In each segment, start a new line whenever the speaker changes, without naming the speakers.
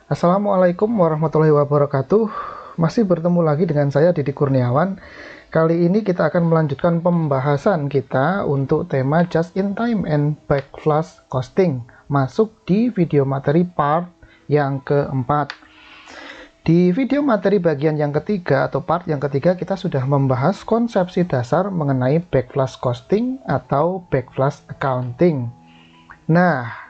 Assalamualaikum warahmatullahi wabarakatuh. Masih bertemu lagi dengan saya Didi Kurniawan. Kali ini kita akan melanjutkan pembahasan kita untuk tema Just in Time and Backflash Costing. Masuk di video materi part yang keempat. Di video materi bagian yang ketiga atau part yang ketiga kita sudah membahas konsepsi dasar mengenai backflash costing atau backflash accounting. Nah,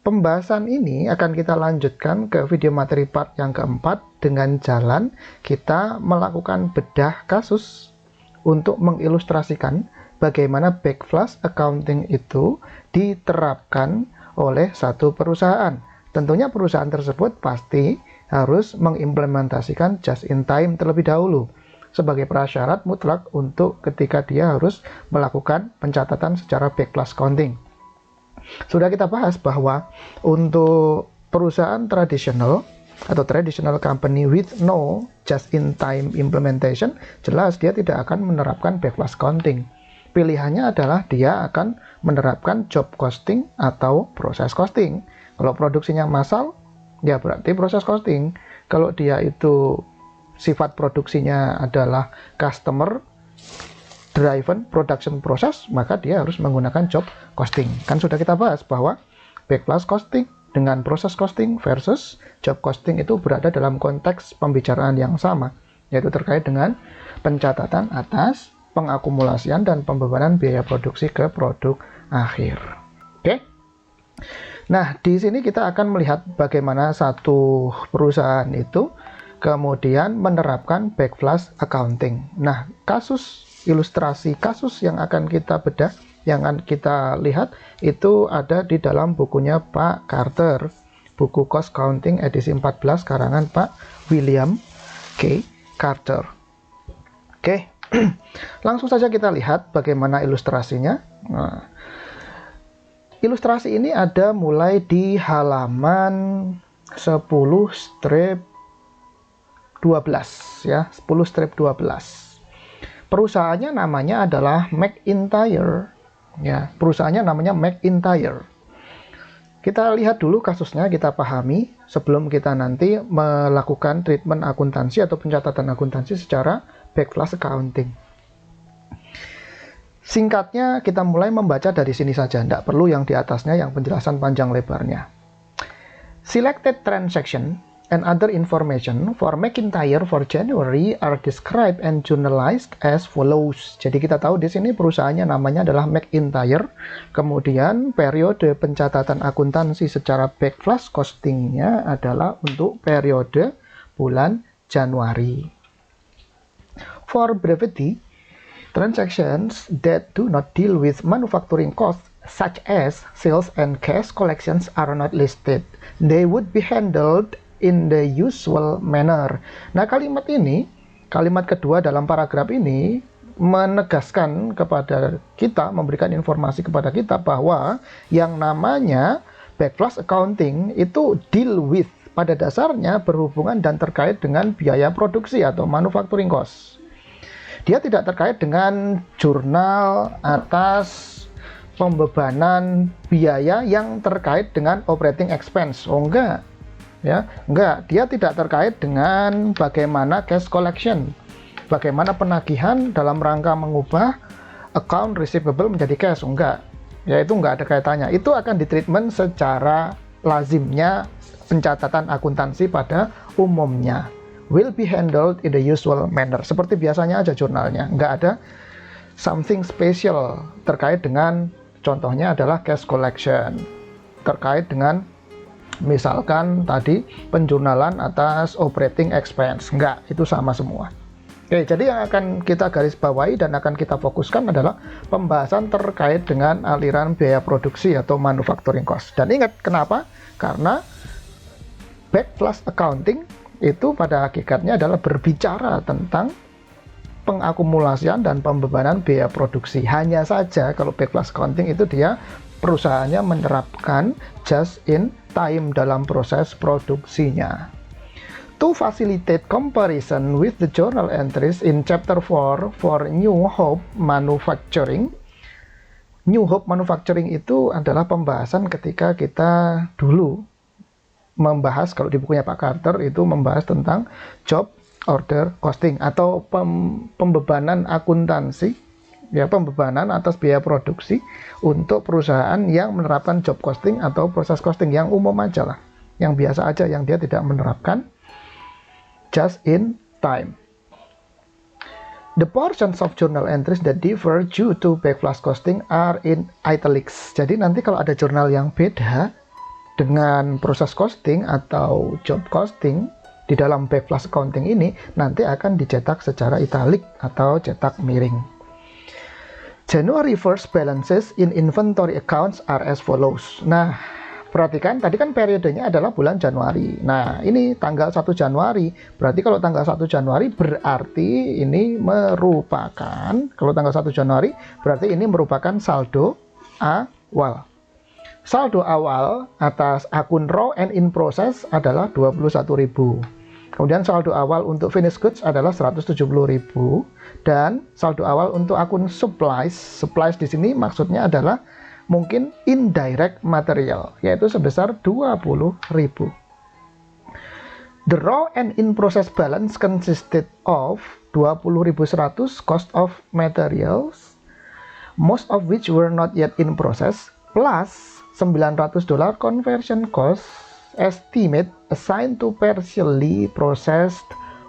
pembahasan ini akan kita lanjutkan ke video materi part yang keempat dengan jalan kita melakukan bedah kasus untuk mengilustrasikan bagaimana backflash accounting itu diterapkan oleh satu perusahaan. Tentunya perusahaan tersebut pasti harus mengimplementasikan just in time terlebih dahulu sebagai prasyarat mutlak untuk ketika dia harus melakukan pencatatan secara backflash accounting. Sudah kita bahas bahwa untuk perusahaan tradisional atau traditional company with no just-in-time implementation, jelas dia tidak akan menerapkan backflash accounting. Pilihannya adalah dia akan menerapkan job costing atau proses costing. Kalau produksinya massal, ya berarti proses costing. Kalau dia itu sifat produksinya adalah customer driven production process, maka dia harus menggunakan job costing. Kan sudah kita bahas bahwa backflash costing dengan proses costing versus job costing itu berada dalam konteks pembicaraan yang sama, yaitu terkait dengan pencatatan atas pengakumulasian dan pembebanan biaya produksi ke produk akhir. Oke? Nah, di sini kita akan melihat bagaimana satu perusahaan itu kemudian menerapkan backflash accounting. Nah, ilustrasi kasus yang akan kita bedah, yang akan kita lihat itu ada di dalam bukunya Pak Carter, buku Cost Counting edisi 14 karangan Pak William K. Carter. Oke, langsung saja kita lihat bagaimana ilustrasinya. Nah, ilustrasi ini ada mulai di halaman 10 strip 12 ya, 10 strip 12. Perusahaannya namanya adalah McIntyre. Ya, perusahaannya namanya McIntyre. Kita lihat dulu kasusnya, kita pahami sebelum kita nanti melakukan treatment akuntansi atau pencatatan akuntansi secara backflash accounting. Singkatnya, kita mulai membaca dari sini saja. Tidak perlu yang di atasnya, yang penjelasan panjang lebarnya. Selected transaction and other information for McIntyre for January are described and journalized as follows. Jadi kita tahu di sini perusahaannya namanya adalah McIntyre. Kemudian periode pencatatan akuntansi secara backflash costingnya adalah untuk periode bulan Januari. For brevity, transactions that do not deal with manufacturing costs such as sales and cash collections are not listed. They would be handled in the usual manner. Nah, kalimat ini, kalimat kedua dalam paragraf ini menegaskan kepada kita, memberikan informasi kepada kita bahwa yang namanya backflash accounting itu deal with, pada dasarnya berhubungan dan terkait dengan biaya produksi atau manufacturing cost. Dia tidak terkait dengan jurnal atas pembebanan biaya yang terkait dengan operating expense. Oh enggak. Ya, enggak, dia tidak terkait dengan bagaimana cash collection, bagaimana penagihan dalam rangka mengubah account receivable menjadi cash, enggak. Ya, itu enggak ada kaitannya. Itu akan ditreatment secara lazimnya pencatatan akuntansi pada umumnya. Will be handled in the usual manner. Seperti biasanya aja jurnalnya. Enggak ada something special terkait dengan, contohnya adalah cash collection, terkait dengan misalkan tadi penjurnalan atas operating expense. Enggak, itu sama semua. Oke, jadi yang akan kita garis bawahi dan akan kita fokuskan adalah pembahasan terkait dengan aliran biaya produksi atau manufacturing cost. Dan ingat, kenapa? Karena backflash accounting itu pada hakikatnya adalah berbicara tentang pengakumulasian dan pembebanan biaya produksi. Hanya saja kalau backflash accounting itu dia perusahaannya menerapkan just in time dalam proses produksinya. To facilitate comparison with the journal entries in chapter 4 for New Hope Manufacturing. New Hope Manufacturing itu adalah pembahasan ketika kita dulu membahas, kalau di bukunya Pak Carter itu membahas tentang job order costing atau pembebanan akuntansi, ya, pembebanan atas biaya produksi untuk perusahaan yang menerapkan job costing atau proses costing yang umum aja lah, yang biasa aja, yang dia tidak menerapkan just in time. The portions of journal entries that differ due to backflash costing are in italics. Jadi nanti kalau ada jurnal yang beda dengan proses costing atau job costing di dalam backflash accounting ini, nanti akan dicetak secara italic atau cetak miring. January 1st balances in inventory accounts are as follows. Nah, perhatikan, tadi kan periodenya adalah bulan Januari. Nah, ini tanggal 1 Januari. Berarti kalau tanggal 1 Januari berarti ini merupakan, kalau tanggal 1 Januari berarti ini merupakan saldo awal. Saldo awal atas akun raw and in process adalah 21.000. Kemudian saldo awal untuk finished goods adalah 170.000 dan saldo awal untuk akun supplies di sini maksudnya adalah mungkin indirect material, yaitu sebesar 20.000. The raw and in process balance consisted of 20.100 cost of materials, most of which were not yet in process, plus $900 conversion cost estimate assigned to partially processed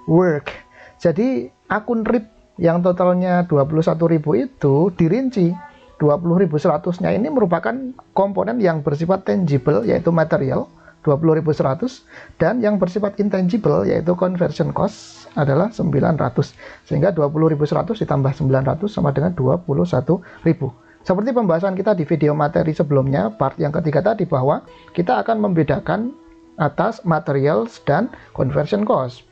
work. Jadi akun RIP yang totalnya 21.000 itu dirinci 20.100-nya ini merupakan komponen yang bersifat tangible, yaitu material 20.100, dan yang bersifat intangible, yaitu conversion cost adalah 900. Sehingga 20.100 ditambah 900 sama dengan 21.000. Seperti pembahasan kita di video materi sebelumnya, part yang ketiga tadi, bahwa kita akan membedakan atas materials dan conversion cost.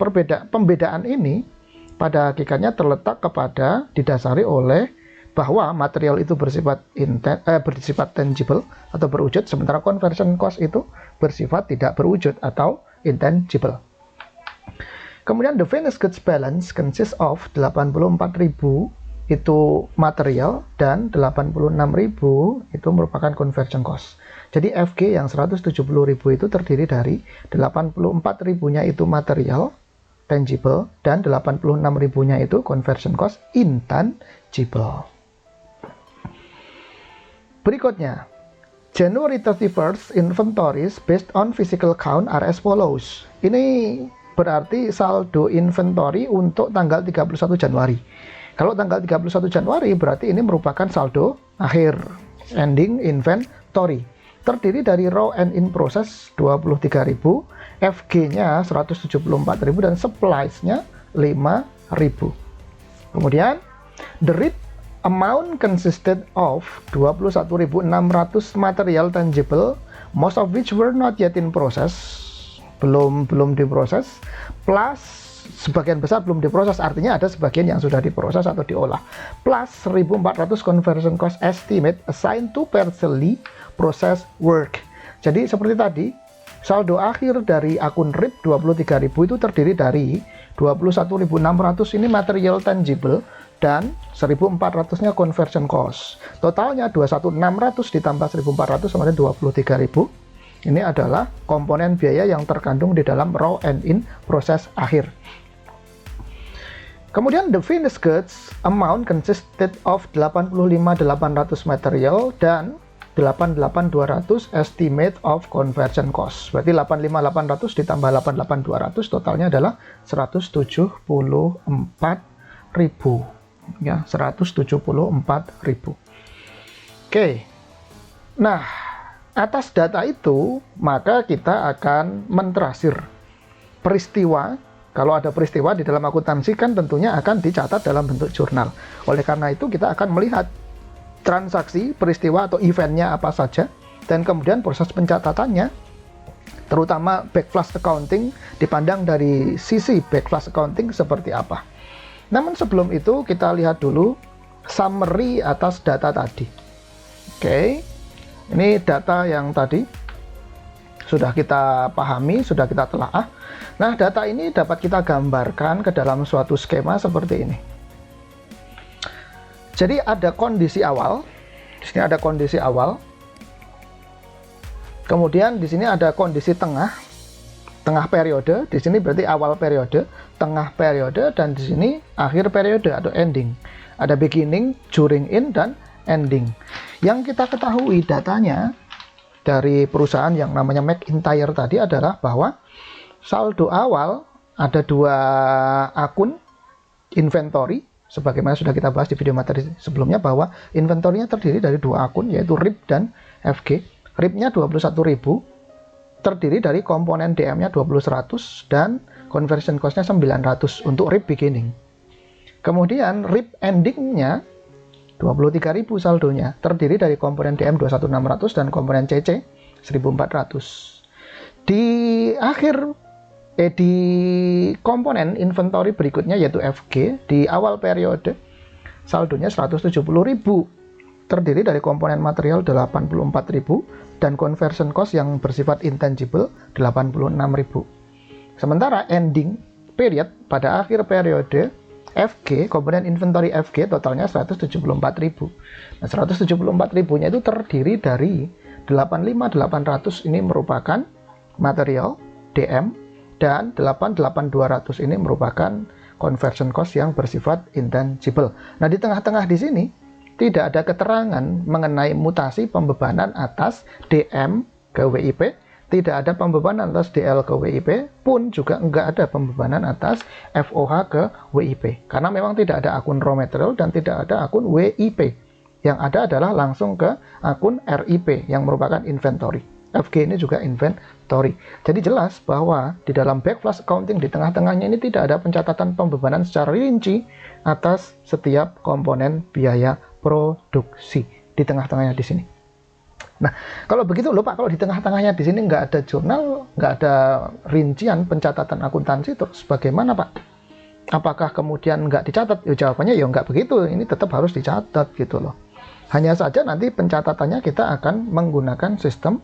Pembedaan ini pada hakikatnya terletak kepada didasari oleh bahwa material itu bersifat tangible atau berwujud, sementara conversion cost itu bersifat tidak berwujud atau intangible. Kemudian the finished goods balance consists of 84.000 itu material dan 86.000 itu merupakan conversion cost. Jadi FG yang 170.000 itu terdiri dari 84.000-nya itu material tangible dan 86.000-nya itu conversion cost intangible. Berikutnya, January 31st inventories based on physical count are as follows. Ini berarti saldo inventory untuk tanggal 31 Januari. Kalau tanggal 31 Januari berarti ini merupakan saldo akhir, ending inventory. Terdiri dari raw and in process 23.000, FG-nya 174.000 dan supplies-nya 5.000. Kemudian, the RIP amount consisted of 21.600 material tangible, most of which were not yet in process, belum diproses, plus sebagian besar belum diproses, artinya ada sebagian yang sudah diproses atau diolah, plus 1.400 conversion cost estimate assigned to partially processed work. Jadi seperti tadi, saldo akhir dari akun RIP 23.000 itu terdiri dari 21.600 ini material tangible dan 1.400-nya conversion cost. Totalnya 21.600 ditambah 1.400 sama dengan 23.000. Ini adalah komponen biaya yang terkandung di dalam raw and in process akhir. Kemudian the finished goods amount consisted of 85.800 material dan 88.200 estimate of conversion cost. Berarti 85.800 ditambah 88.200 totalnya adalah 174.000. Ya, 174.000. Oke. Nah, atas data itu maka kita akan mentrasir peristiwa. Kalau ada peristiwa di dalam akuntansi kan tentunya akan dicatat dalam bentuk jurnal. Oleh karena itu kita akan melihat transaksi, peristiwa atau eventnya apa saja, dan kemudian proses pencatatannya, terutama backflash accounting, dipandang dari sisi backflash accounting seperti apa. Namun sebelum itu kita lihat dulu summary atas data tadi. Oke, ini data yang tadi sudah kita pahami, sudah kita telaah. Nah, data ini dapat kita gambarkan ke dalam suatu skema seperti ini. Jadi ada kondisi awal, di sini ada kondisi awal, kemudian di sini ada kondisi tengah, tengah periode, di sini berarti awal periode, tengah periode, dan di sini akhir periode atau ending. Ada beginning, during, in, dan ending. Yang kita ketahui datanya dari perusahaan yang namanya McIntyre tadi adalah bahwa saldo awal ada 2 akun inventory, sebagaimana sudah kita bahas di video materi sebelumnya, bahwa inventory-nya terdiri dari 2 akun, yaitu RIP dan FG. RIP-nya 21.000, terdiri dari komponen DM-nya 20.100 dan conversion cost-nya 900 untuk RIP beginning. Kemudian RIP ending-nya 23.000 saldonya, terdiri dari komponen DM 21.600 dan komponen CC 1.400. Di komponen inventory berikutnya yaitu FG, di awal periode saldonya 170.000, terdiri dari komponen material 84.000 dan conversion cost yang bersifat intangible 86.000. Sementara ending period pada akhir periode FG, komponen inventory FG totalnya 174.000. Nah, 174.000-nya itu terdiri dari 85.800 ini merupakan material DM dan 88.200 ini merupakan conversion cost yang bersifat intangible. Nah, di tengah-tengah di sini tidak ada keterangan mengenai mutasi pembebanan atas DM ke WIP, tidak ada pembebanan atas DL ke WIP, pun juga enggak ada pembebanan atas FOH ke WIP. Karena memang tidak ada akun raw material dan tidak ada akun WIP. Yang ada adalah langsung ke akun RIP yang merupakan inventory. FG ini juga inventory. Jadi jelas bahwa di dalam backflash accounting di tengah-tengahnya ini tidak ada pencatatan pembebanan secara rinci atas setiap komponen biaya produksi di tengah-tengahnya di sini. Nah, kalau begitu loh Pak, kalau di tengah-tengahnya di sini nggak ada jurnal, nggak ada rincian pencatatan akuntansi, terus bagaimana Pak? Apakah kemudian nggak dicatat? Ya, jawabannya ya nggak begitu, ini tetap harus dicatat gitu loh. Hanya saja nanti pencatatannya kita akan menggunakan sistem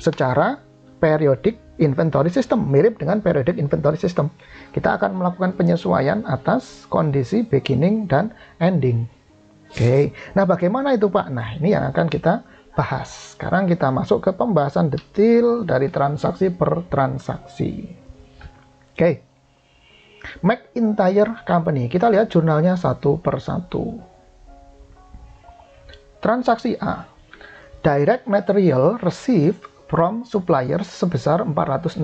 secara periodic inventory system, mirip dengan periodic inventory system. Kita akan melakukan penyesuaian atas kondisi beginning dan ending. Oke, nah bagaimana itu Pak? Nah, ini yang akan kita bahas. Sekarang kita masuk ke pembahasan detail dari transaksi per transaksi. Oke, McIntyre Company. Kita lihat jurnalnya satu per satu. Transaksi A, direct material received from suppliers sebesar 406.000.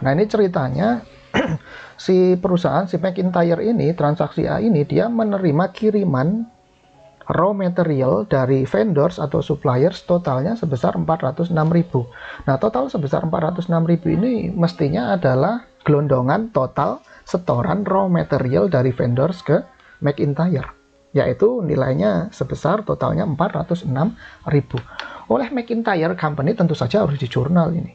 Nah, ini ceritanya si perusahaan, si McIntyre ini, transaksi A ini, dia menerima kiriman raw material dari vendors atau suppliers totalnya sebesar 406.000. Nah, total sebesar 406.000 ini mestinya adalah gelondongan total setoran raw material dari vendors ke McIntyre, yaitu nilainya sebesar totalnya 406.000. Oleh McIntyre Company tentu saja harus di jurnal ini.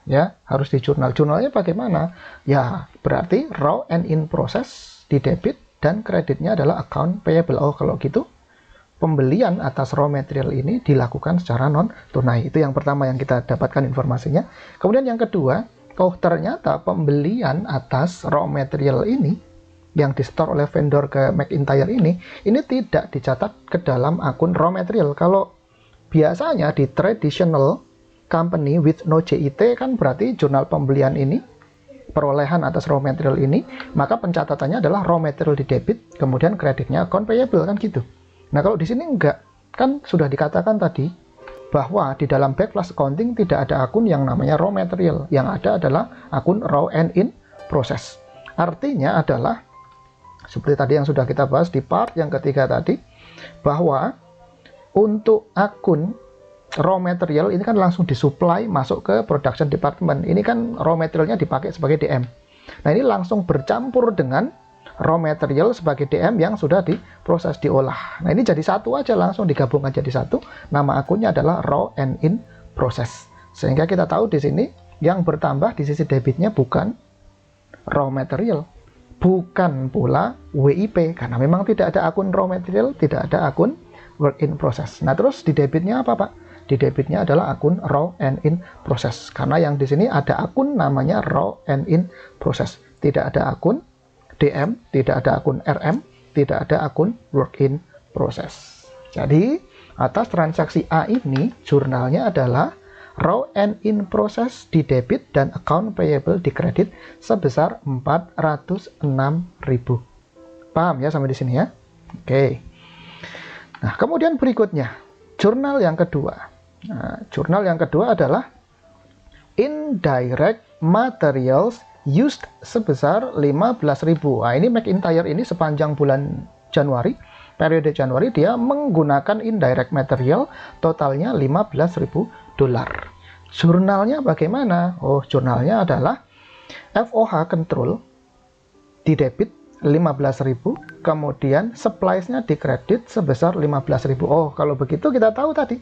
Ya, harus di jurnal. Jurnalnya bagaimana? Ya, berarti raw and in process di debit dan kreditnya adalah account payable. Oh, kalau gitu pembelian atas raw material ini dilakukan secara non tunai. Itu yang pertama yang kita dapatkan informasinya. Kemudian yang kedua, oh ternyata pembelian atas raw material ini yang di-store oleh vendor ke McIntyre ini tidak dicatat ke dalam akun raw material. Kalau biasanya di traditional company with no JIT kan berarti jurnal pembelian ini, perolehan atas raw material ini, maka pencatatannya adalah raw material di debit, kemudian kreditnya account payable kan gitu. Nah, kalau di sini enggak, kan sudah dikatakan tadi bahwa di dalam backflash accounting tidak ada akun yang namanya raw material, yang ada adalah akun raw and in process. Artinya adalah seperti tadi yang sudah kita bahas di part yang ketiga tadi, bahwa untuk akun raw material ini kan langsung disuplai masuk ke production department. Ini kan raw materialnya dipakai sebagai DM. Nah, ini langsung bercampur dengan raw material sebagai DM yang sudah diproses, diolah. Nah, ini jadi satu aja, langsung digabungkan jadi satu. Nama akunnya adalah raw and in process. Sehingga kita tahu di sini yang bertambah di sisi debitnya bukan raw material, bukan pula WIP, karena memang tidak ada akun raw material, tidak ada akun work in process. Nah, terus di debitnya apa Pak? Di debitnya adalah akun raw and in process, karena yang di sini ada akun namanya raw and in process. Tidak ada akun DM, tidak ada akun RM, tidak ada akun work in process. Jadi atas transaksi A ini jurnalnya adalah raw and in process di debit dan account payable di kredit sebesar 406.000. Paham ya sampai di sini ya? Oke. Nah, kemudian berikutnya, jurnal yang kedua. Nah, jurnal yang kedua adalah indirect materials used sebesar 15.000. Nah, ini McIntyre ini sepanjang bulan Januari, periode Januari, dia menggunakan indirect material totalnya 15.000 dolar. Jurnalnya bagaimana? Oh, jurnalnya adalah FOH control di debit 15.000, kemudian supplies-nya di kredit sebesar 15.000. Oh, kalau begitu kita tahu tadi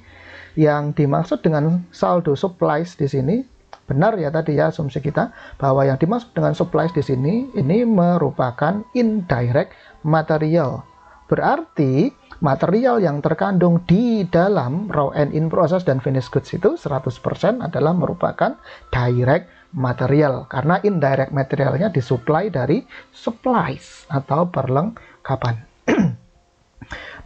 yang dimaksud dengan saldo supplies di sini, benar ya tadi ya asumsi kita bahwa yang dimaksud dengan supplies di sini ini merupakan indirect material. Berarti material yang terkandung di dalam raw and in process dan finished goods itu 100% adalah merupakan direct material, karena indirect materialnya disuplai dari supplies atau perlengkapan.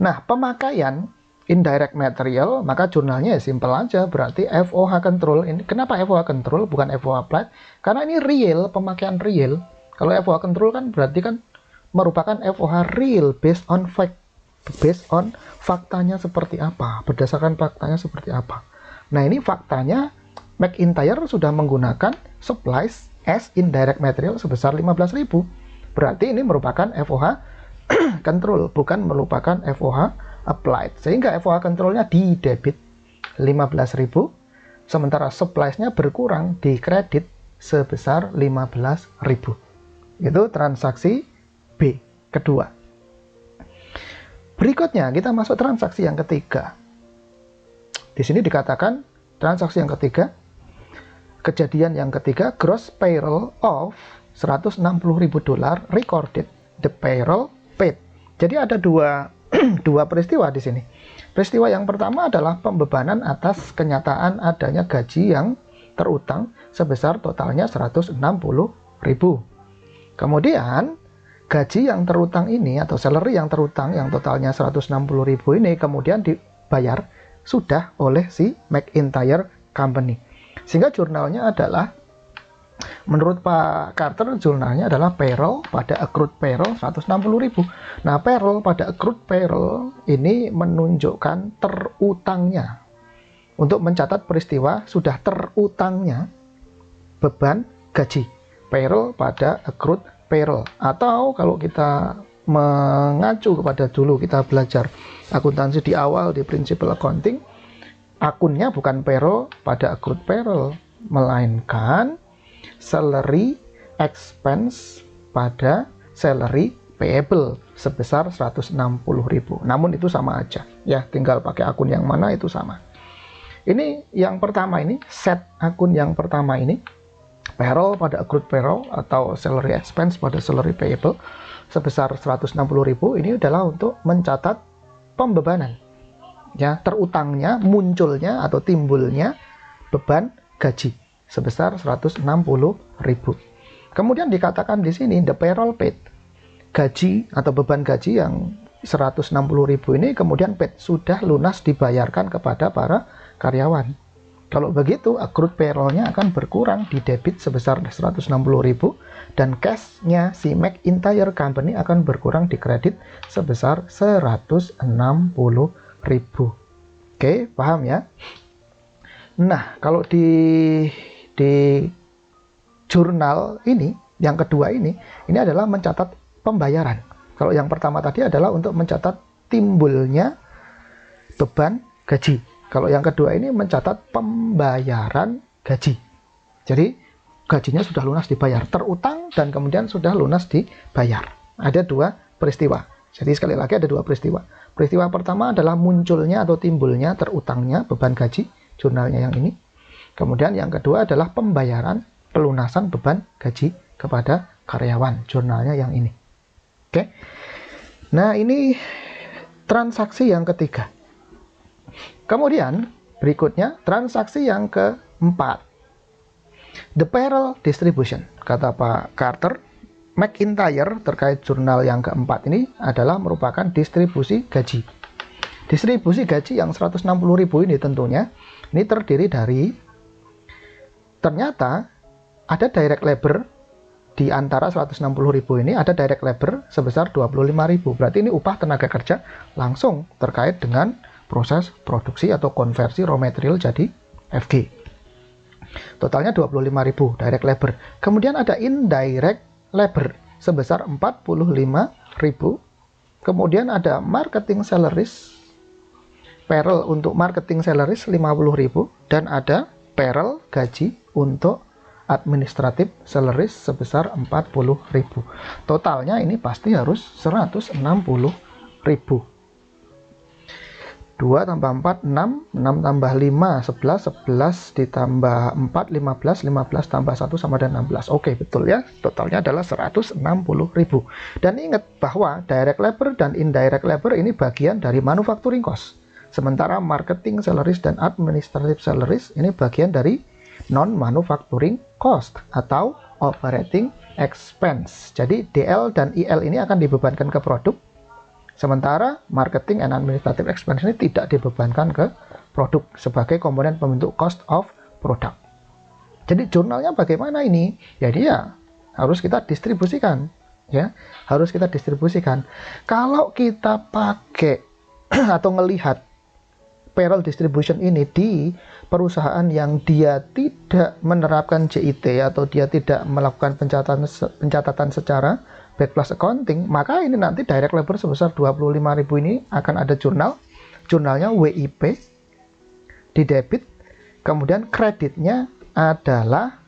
Nah, pemakaian indirect material, maka jurnalnya ya simpel aja, berarti FOH control. Ini kenapa FOH control bukan FOH applied? Karena ini real, pemakaian real. Kalau FOH control kan berarti kan merupakan FOH real based on fact, based on faktanya seperti apa, berdasarkan faktanya seperti apa. Nah, ini faktanya McIntyre sudah menggunakan supplies as indirect material sebesar 15.000. Berarti ini merupakan FOH control, bukan merupakan FOH applied, sehingga FOH controlnya di debit 15.000, sementara supplies-nya berkurang di kredit sebesar 15.000. Itu transaksi B kedua. Berikutnya kita masuk transaksi yang ketiga. Di sini dikatakan transaksi yang ketiga, kejadian yang ketiga, gross payroll of 160.000 dolar recorded, the payroll paid. Jadi ada dua peristiwa di sini. Peristiwa yang pertama adalah pembebanan atas kenyataan adanya gaji yang terutang sebesar totalnya 160.000. Kemudian gaji yang terutang ini atau salary yang terutang yang totalnya 160.000 ini kemudian dibayar sudah oleh si McIntyre Company. Sehingga jurnalnya adalah, menurut Pak Carter, jurnalnya adalah payroll pada accrued payroll 160.000. Nah, payroll pada accrued payroll ini menunjukkan terutangnya. Untuk mencatat peristiwa sudah terutangnya beban gaji. Payroll pada accrued payroll. Atau kalau kita mengacu kepada dulu kita belajar akuntansi di awal di principal accounting, akunnya bukan payroll pada accrued payroll, melainkan salary expense pada salary payable sebesar 160.000. Namun itu sama aja ya, tinggal pakai akun yang mana itu sama. Ini yang pertama, ini set akun yang pertama ini, payroll pada accrued payroll atau salary expense pada salary payable sebesar 160.000. Ini adalah untuk mencatat pembebanan ya, terutangnya, munculnya atau timbulnya beban gaji sebesar 160.000. Kemudian dikatakan di sini the payroll paid, gaji atau beban gaji yang 160.000 ini kemudian paid, sudah lunas dibayarkan kepada para karyawan. Kalau begitu accrued payroll-nya akan berkurang di debit sebesar 160.000 dan cash-nya si McIntyre Company akan berkurang di kredit sebesar 160.000. Oke, paham ya? Nah, kalau di jurnal ini, yang kedua ini adalah mencatat pembayaran. Kalau yang pertama tadi adalah untuk mencatat timbulnya beban gaji. Kalau yang kedua ini mencatat pembayaran gaji. Jadi gajinya sudah lunas dibayar, terutang dan kemudian sudah lunas dibayar. Ada dua peristiwa. Jadi sekali lagi ada dua peristiwa. Peristiwa pertama adalah munculnya atau timbulnya terutangnya beban gaji, jurnalnya yang ini. Kemudian yang kedua adalah pembayaran pelunasan beban gaji kepada karyawan, jurnalnya yang ini. Oke. Nah, ini transaksi yang ketiga. Kemudian berikutnya transaksi yang keempat, the payroll distribution. Kata Pak Carter, McIntyre terkait jurnal yang keempat ini adalah merupakan distribusi gaji. Distribusi gaji yang 160.000 ini tentunya ini terdiri dari ternyata ada direct labor di antara 160.000 ini, ada direct labor sebesar 25.000. Berarti ini upah tenaga kerja langsung terkait dengan proses produksi atau konversi raw material jadi FG. Totalnya 25.000 direct labor. Kemudian ada indirect labor sebesar 45.000. Kemudian ada marketing salaries, payroll untuk marketing salaries 50.000, dan ada payroll gaji untuk administratif salaries sebesar 40.000. Totalnya ini pasti harus 160.000. 2 tambah 4, 6, 6 tambah 5, 11, 11 ditambah 4, 15, 15 tambah 1 sama dengan 16. Oke, betul ya. Totalnya adalah 160.000. Dan ingat bahwa direct labor dan indirect labor ini bagian dari manufacturing cost. Sementara marketing salaries dan administrative salaries ini bagian dari non-manufacturing cost atau operating expense. Jadi DL dan IL ini akan dibebankan ke produk, sementara marketing and administrative expense ini tidak dibebankan ke produk sebagai komponen pembentuk cost of product. Jadi jurnalnya bagaimana ini? Jadi ya harus kita distribusikan, ya harus kita distribusikan. Kalau kita pakai atau melihat payroll distribution ini di perusahaan yang dia tidak menerapkan JIT atau dia tidak melakukan pencatatan secara back plus accounting, maka ini nanti direct labor sebesar 25.000 ini akan ada jurnalnya WIP di debit, kemudian kreditnya adalah,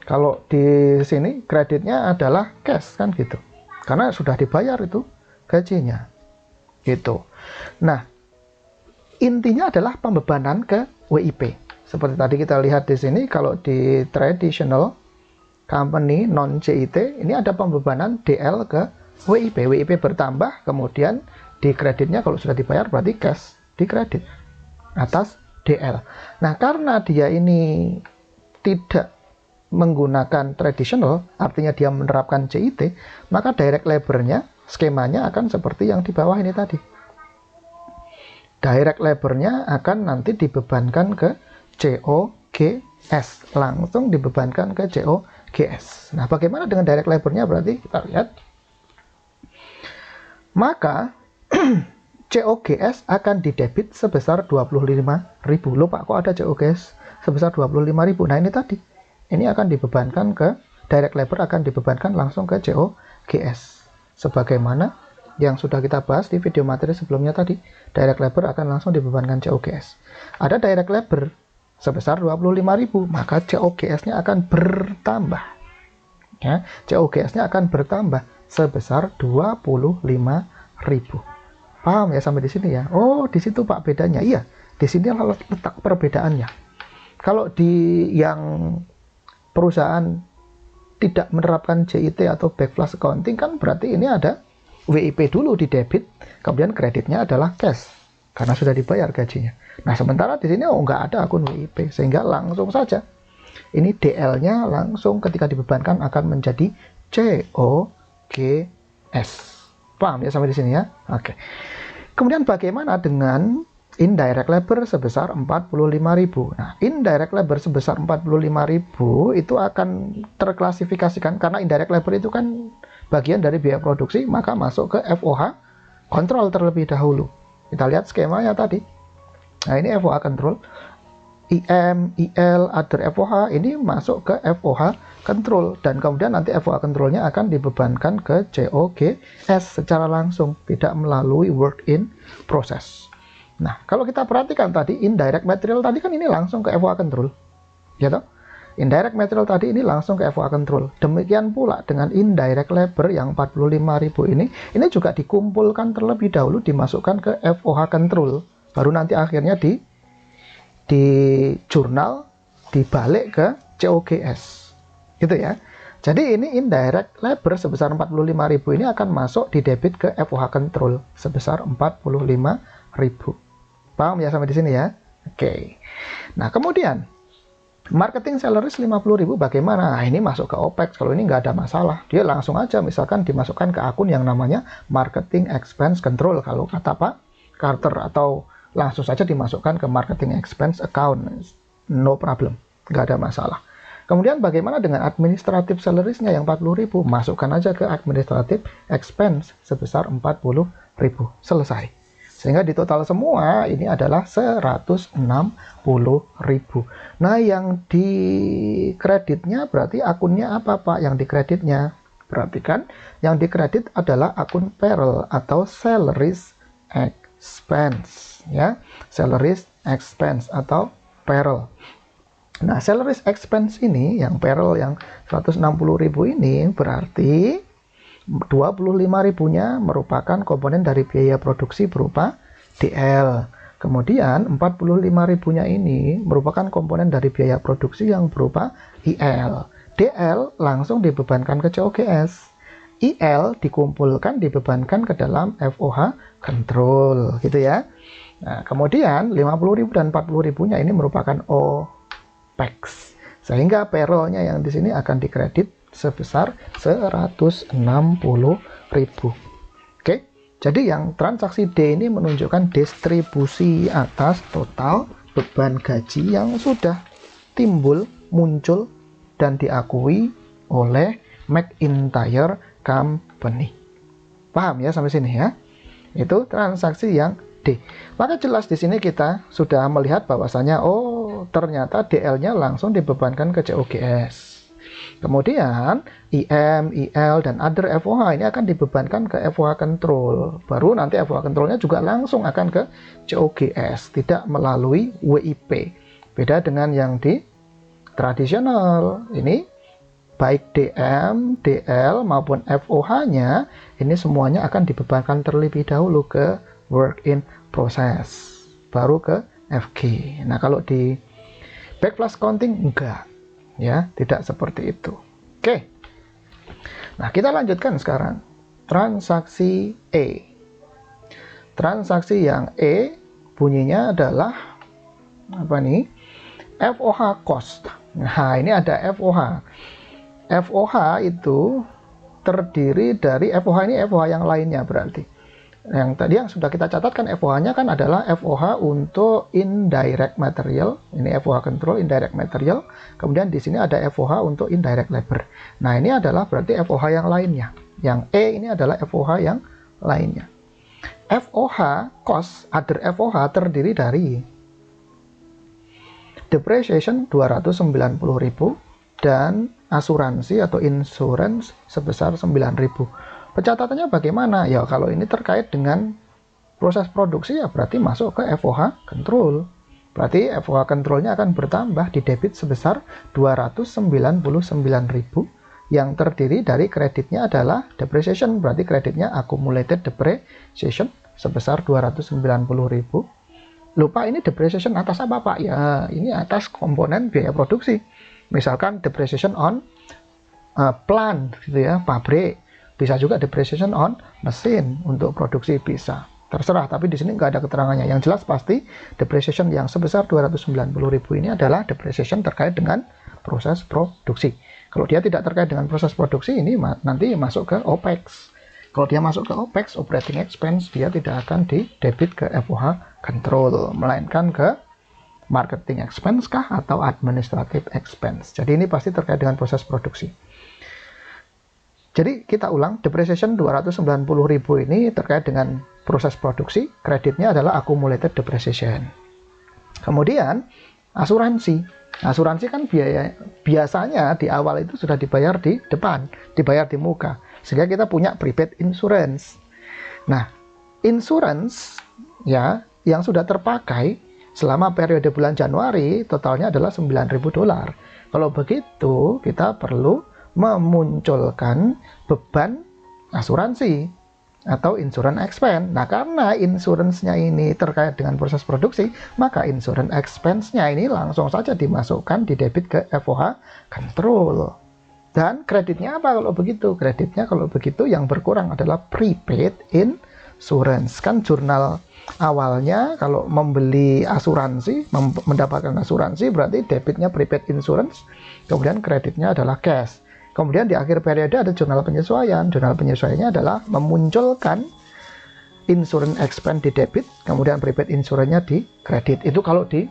kalau di sini kreditnya adalah cash kan gitu, karena sudah dibayar itu gajinya gitu. Nah, intinya adalah pembebanan ke WIP. Seperti tadi kita lihat di sini, kalau di traditional company non CIT ini ada pembebanan DL ke WIP. WIP bertambah, kemudian di kreditnya kalau sudah dibayar berarti cash di kredit atas DL. Nah, karena dia ini tidak menggunakan traditional, artinya dia menerapkan CIT, maka direct labor-nya skemanya akan seperti yang di bawah ini tadi. Direct labor-nya akan nanti dibebankan ke COGS, langsung dibebankan ke COGS. Nah, bagaimana dengan direct labor-nya? Berarti kita lihat, maka COGS akan didebit sebesar 25.000. Loh Pak, kok ada COGS sebesar 25.000? Nah, ini tadi, ini akan dibebankan ke direct labor, akan dibebankan langsung ke COGS. Sebagaimana yang sudah kita bahas di video materi sebelumnya tadi, direct labor akan langsung dibebankan COGS. Ada direct labor sebesar 25.000, maka COGS-nya akan bertambah. Ya, COGS-nya akan bertambah sebesar 25.000. Paham ya sampai di sini ya? Oh, di situ Pak bedanya. Iya, di sini letak perbedaannya. Kalau di yang perusahaan tidak menerapkan JIT atau back plus accounting, kan berarti ini ada WIP dulu di debit, kemudian kreditnya adalah cash karena sudah dibayar gajinya. Nah, sementara di sini nggak ada akun WIP, sehingga langsung saja ini DL-nya langsung ketika dibebankan akan menjadi COGS. Paham ya sampai di sini ya? Oke. Kemudian bagaimana dengan indirect labor sebesar 45.000? Nah, indirect labor sebesar 45.000 itu akan terklasifikasikan, karena indirect labor itu kan bagian dari biaya produksi, maka masuk ke FOH kontrol terlebih dahulu. Kita lihat skemanya tadi. Nah, ini FOH kontrol. IM, IL, other FOH ini masuk ke FOH kontrol, dan kemudian nanti FOH kontrolnya akan dibebankan ke COGS secara langsung, tidak melalui work in process. Nah, kalau kita perhatikan tadi indirect material tadi kan ini langsung ke FOH kontrol, ya toh? Indirect material tadi ini langsung ke FOH control. Demikian pula dengan indirect labor yang 45.000 ini juga dikumpulkan terlebih dahulu, dimasukkan ke FOH control. Baru nanti akhirnya di jurnal dibalik ke COGS. Gitu ya. Jadi ini indirect labor sebesar 45.000 ini akan masuk di debit ke FOH control sebesar 45.000. Paham ya sampai di sini ya? Oke. Nah, kemudian marketing salaries 50.000 bagaimana? Nah, ini masuk ke OPEX. Kalau ini nggak ada masalah, dia langsung aja misalkan dimasukkan ke akun yang namanya marketing expense control kalau kata Pak Carter, atau langsung saja dimasukkan ke marketing expense account, no problem, nggak ada masalah. Kemudian bagaimana dengan administrative salaries-nya yang 40.000? Masukkan aja ke administrative expense sebesar 40.000. Selesai. Sehingga di total semua ini adalah 160.000. Nah, yang di kreditnya berarti akunnya apa, Pak? Yang di kreditnya berarti kan yang di kredit adalah akun payroll atau salaries expense, ya. Salaries expense atau payroll. Nah, salaries expense ini, yang payroll yang 160.000 ini berarti 25.000-nya merupakan komponen dari biaya produksi berupa DL. Kemudian 45.000-nya ini merupakan komponen dari biaya produksi yang berupa IL. DL langsung dibebankan ke COGS. IL dikumpulkan dibebankan ke dalam FOH control, gitu ya. Nah, kemudian 50.000 dan 40.000-nya ini merupakan OPEX. Sehingga payroll-nya yang di sini akan dikredit sebesar 160.000. Oke. Jadi yang transaksi D ini menunjukkan distribusi atas total beban gaji yang sudah timbul, muncul, dan diakui oleh McIntyre Company. Paham ya sampai sini ya? Itu transaksi yang D. Maka jelas di sini kita sudah melihat bahwasanya ternyata DL-nya langsung dibebankan ke COGS. Kemudian IM, IL, dan other FOH ini akan dibebankan ke FOH control. Baru nanti FOH controlnya juga langsung akan ke COGS, tidak melalui WIP. Beda dengan yang di tradisional. Ini baik DM, DL maupun FOH-nya ini semuanya akan dibebankan terlebih dahulu ke work in process, baru ke FG. Nah, kalau di backflash counting enggak, ya, tidak seperti itu. Oke. Nah, kita lanjutkan sekarang. Transaksi E. Transaksi yang E bunyinya adalah apa nih? FOH cost. Nah, ini ada FOH. FOH itu terdiri dari FOH ini FOH yang lainnya berarti. Yang tadi yang sudah kita catatkan FOH-nya kan adalah FOH untuk indirect material. Ini FOH control indirect material. Kemudian di sini ada FOH untuk indirect labor. Nah, ini adalah berarti FOH yang lainnya. Yang E ini adalah FOH yang lainnya. FOH cost, other FOH terdiri dari depreciation 290.000 dan asuransi atau insurance sebesar 9.000. Pencatatannya bagaimana? Ya, kalau ini terkait dengan proses produksi ya berarti masuk ke FOH control. Berarti FOH controlnya akan bertambah di debit sebesar 299.000 yang terdiri dari kreditnya adalah depreciation, berarti kreditnya accumulated depreciation sebesar 290.000. Lupa ini depreciation atas apa, Pak? Ya, ini atas komponen biaya produksi. Misalkan depreciation on plant gitu ya, pabrik. Bisa juga depreciation on mesin untuk produksi bisa. Terserah, tapi di sini nggak ada keterangannya. Yang jelas pasti depreciation yang sebesar 290.000 ini adalah depreciation terkait dengan proses produksi. Kalau dia tidak terkait dengan proses produksi ini nanti masuk ke OPEX. Kalau dia masuk ke OPEX, operating expense, dia tidak akan di debit ke FOH control, melainkan ke marketing expense kah atau administrative expense. Jadi ini pasti terkait dengan proses produksi. Jadi kita ulang, depreciation 290.000 ini terkait dengan proses produksi, kreditnya adalah accumulated depreciation. Kemudian asuransi. Asuransi kan biasanya di awal itu sudah dibayar di depan, dibayar di muka. Sehingga kita punya prepaid insurance. Nah, insurance ya yang sudah terpakai selama periode bulan Januari totalnya adalah $9.000. Kalau begitu, kita perlu memunculkan beban asuransi atau insurance expense. Nah, karena insurance-nya ini terkait dengan proses produksi, maka insurance expense-nya ini langsung saja dimasukkan di debit ke FOH control. Dan kreditnya apa kalau begitu? Kreditnya kalau begitu yang berkurang adalah prepaid insurance. Kan jurnal awalnya kalau membeli asuransi, mendapatkan asuransi berarti debitnya prepaid insurance, kemudian kreditnya adalah cash. Kemudian di akhir periode ada jurnal penyesuaian. Jurnal penyesuaiannya adalah memunculkan insurance expense di debit, kemudian prepaid insurance-nya di kredit. Itu kalau di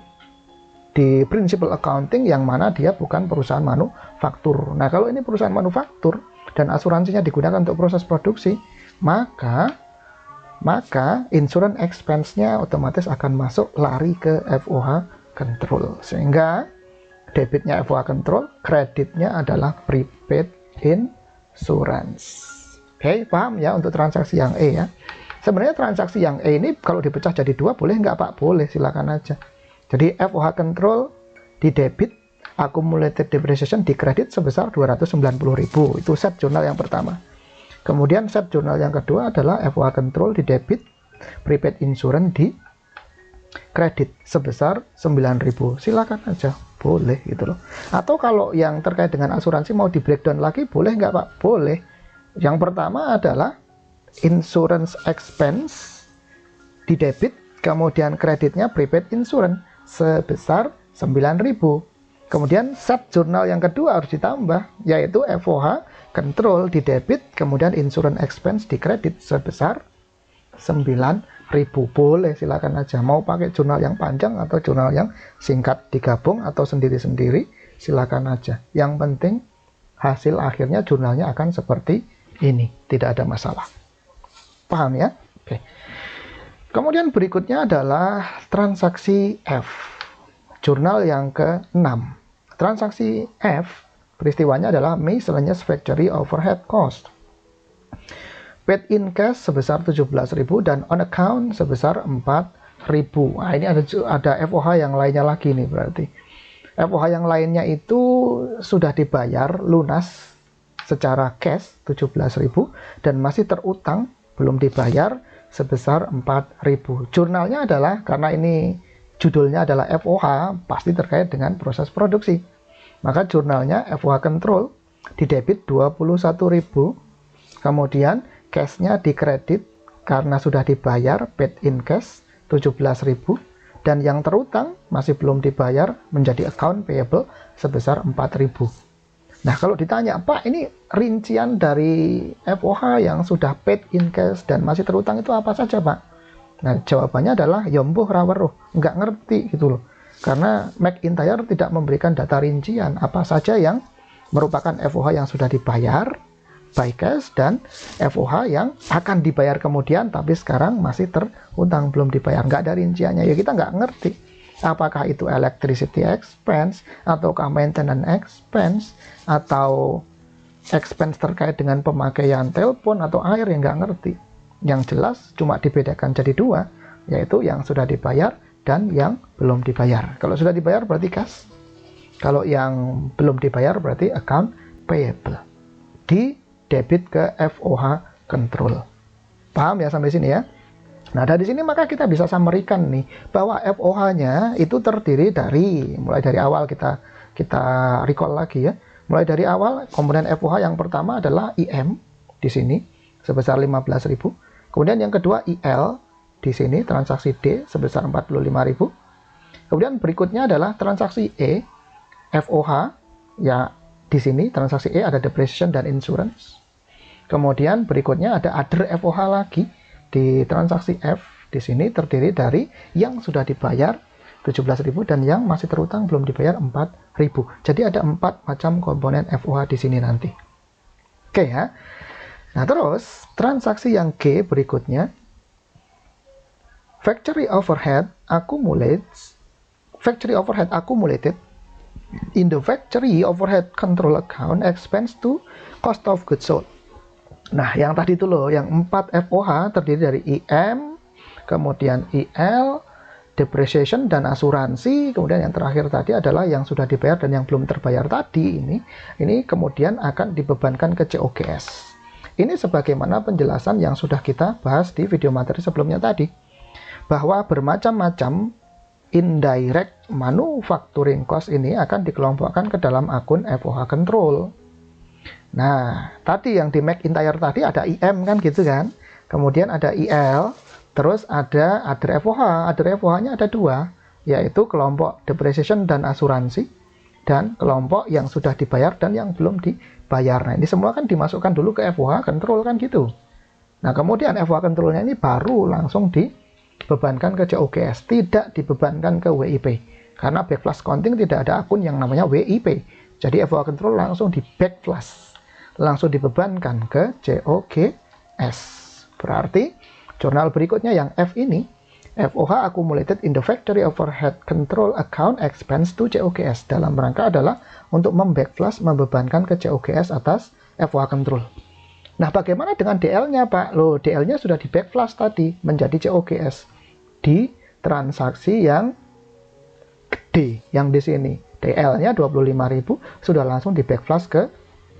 di principal accounting yang mana dia bukan perusahaan manufaktur. Nah, kalau ini perusahaan manufaktur dan asuransinya digunakan untuk proses produksi, maka insurance expense-nya otomatis akan masuk lari ke FOH control. Sehingga debitnya FOH control, kreditnya adalah prepaid insurance. Oke, paham ya untuk transaksi yang E ya. Sebenarnya transaksi yang E ini kalau dipecah jadi dua boleh nggak Pak? Boleh, silakan aja. Jadi FOH control di debit, accumulated depreciation di kredit sebesar 290.000. Itu set jurnal yang pertama. Kemudian set jurnal yang kedua adalah FOH control di debit, prepaid insurance di kredit sebesar 9.000. Silakan aja, boleh gitu loh. Atau kalau yang terkait dengan asuransi mau di breakdown lagi, boleh nggak Pak? Boleh. Yang pertama adalah insurance expense di debit, kemudian kreditnya prepaid insurance sebesar 9.000. Kemudian set jurnal yang kedua harus ditambah, yaitu FOH control di debit, kemudian insurance expense di kredit sebesar 9.000. Boleh, silakan aja. Mau pakai jurnal yang panjang atau jurnal yang singkat digabung atau sendiri-sendiri, silakan aja. Yang penting hasil akhirnya jurnalnya akan seperti ini, tidak ada masalah. Paham ya? Oke. Kemudian berikutnya adalah transaksi F, jurnal yang ke-6. Transaksi F, peristiwanya adalah miscellaneous factory overhead cost. Paid in cash sebesar 17.000 dan on account sebesar 4.000. Nah, ini ada FOH yang lainnya lagi nih berarti. FOH yang lainnya itu sudah dibayar lunas secara cash 17.000 dan masih terutang belum dibayar sebesar 4.000. Jurnalnya adalah, karena ini judulnya adalah FOH, pasti terkait dengan proses produksi. Maka jurnalnya FOH control di debit 21.000, kemudian cash-nya di kredit karena sudah dibayar paid in cash 17.000, dan yang terutang masih belum dibayar menjadi account payable sebesar 4.000. Nah, kalau ditanya, Pak, ini rincian dari FOH yang sudah paid in cash dan masih terutang itu apa saja, Pak? Nah, jawabannya adalah yombuh raweruh, nggak ngerti gitu loh. Karena McIntyre tidak memberikan data rincian apa saja yang merupakan FOH yang sudah dibayar by cash dan FOH yang akan dibayar kemudian tapi sekarang masih terutang belum dibayar. Nggak ada rinciannya, ya kita nggak ngerti. Apakah itu electricity expense, ataukah maintenance expense, atau expense terkait dengan pemakaian telepon atau air, yang nggak ngerti. Yang jelas cuma dibedakan jadi dua, yaitu yang sudah dibayar dan yang belum dibayar. Kalau sudah dibayar berarti cash, kalau yang belum dibayar berarti account payable. Di debit ke FOH control. Paham ya sampai sini ya? Nah, dari sini maka kita bisa summary-kan nih bahwa FOH-nya itu terdiri dari, mulai dari awal kita recall lagi ya. Mulai dari awal komponen FOH yang pertama adalah IM di sini sebesar 15.000. Kemudian yang kedua IL di sini transaksi D sebesar 45.000. Kemudian berikutnya adalah transaksi E, FOH ya, di sini transaksi E ada depreciation dan insurance. Kemudian berikutnya ada other FOH lagi di transaksi F, di sini terdiri dari yang sudah dibayar 17.000 dan yang masih terutang belum dibayar 4.000. Jadi ada 4 macam komponen FOH di sini nanti. Oke ya. Nah, terus transaksi yang G berikutnya, factory overhead accumulated in the factory overhead control account expense to cost of goods sold. Nah, yang tadi itu loh, yang 4 FOH terdiri dari IM, kemudian IL, depreciation, dan asuransi. Kemudian yang terakhir tadi adalah yang sudah dibayar dan yang belum terbayar tadi. Ini kemudian akan dibebankan ke COGS. Ini sebagaimana penjelasan yang sudah kita bahas di video materi sebelumnya tadi. Bahwa bermacam-macam indirect manufacturing cost ini akan dikelompokkan ke dalam akun FOH control. Nah, tadi yang di McIntyre tadi ada IM kan gitu kan. Kemudian ada IL, terus ada other FOH. Other FOH-nya ada dua, yaitu kelompok depreciation dan asuransi, dan kelompok yang sudah dibayar dan yang belum dibayar. Nah, ini semua kan dimasukkan dulu ke FOH control kan gitu. Nah, kemudian FOH controlnya ini baru langsung dibebankan ke COGS, tidak dibebankan ke WIP. Karena backflash counting tidak ada akun yang namanya WIP. Jadi FOH control langsung di backflash, langsung dibebankan ke COGS. Berarti jurnal berikutnya yang F ini, FOH accumulated in the factory overhead control account expense to COGS, dalam rangka adalah untuk membackflash, membebankan ke COGS atas FOH control. Nah, bagaimana dengan DL-nya, Pak? Loh, DL-nya sudah di backflash tadi menjadi COGS di transaksi yang gede, yang di sini. DL-nya 25.000 sudah langsung di backflash ke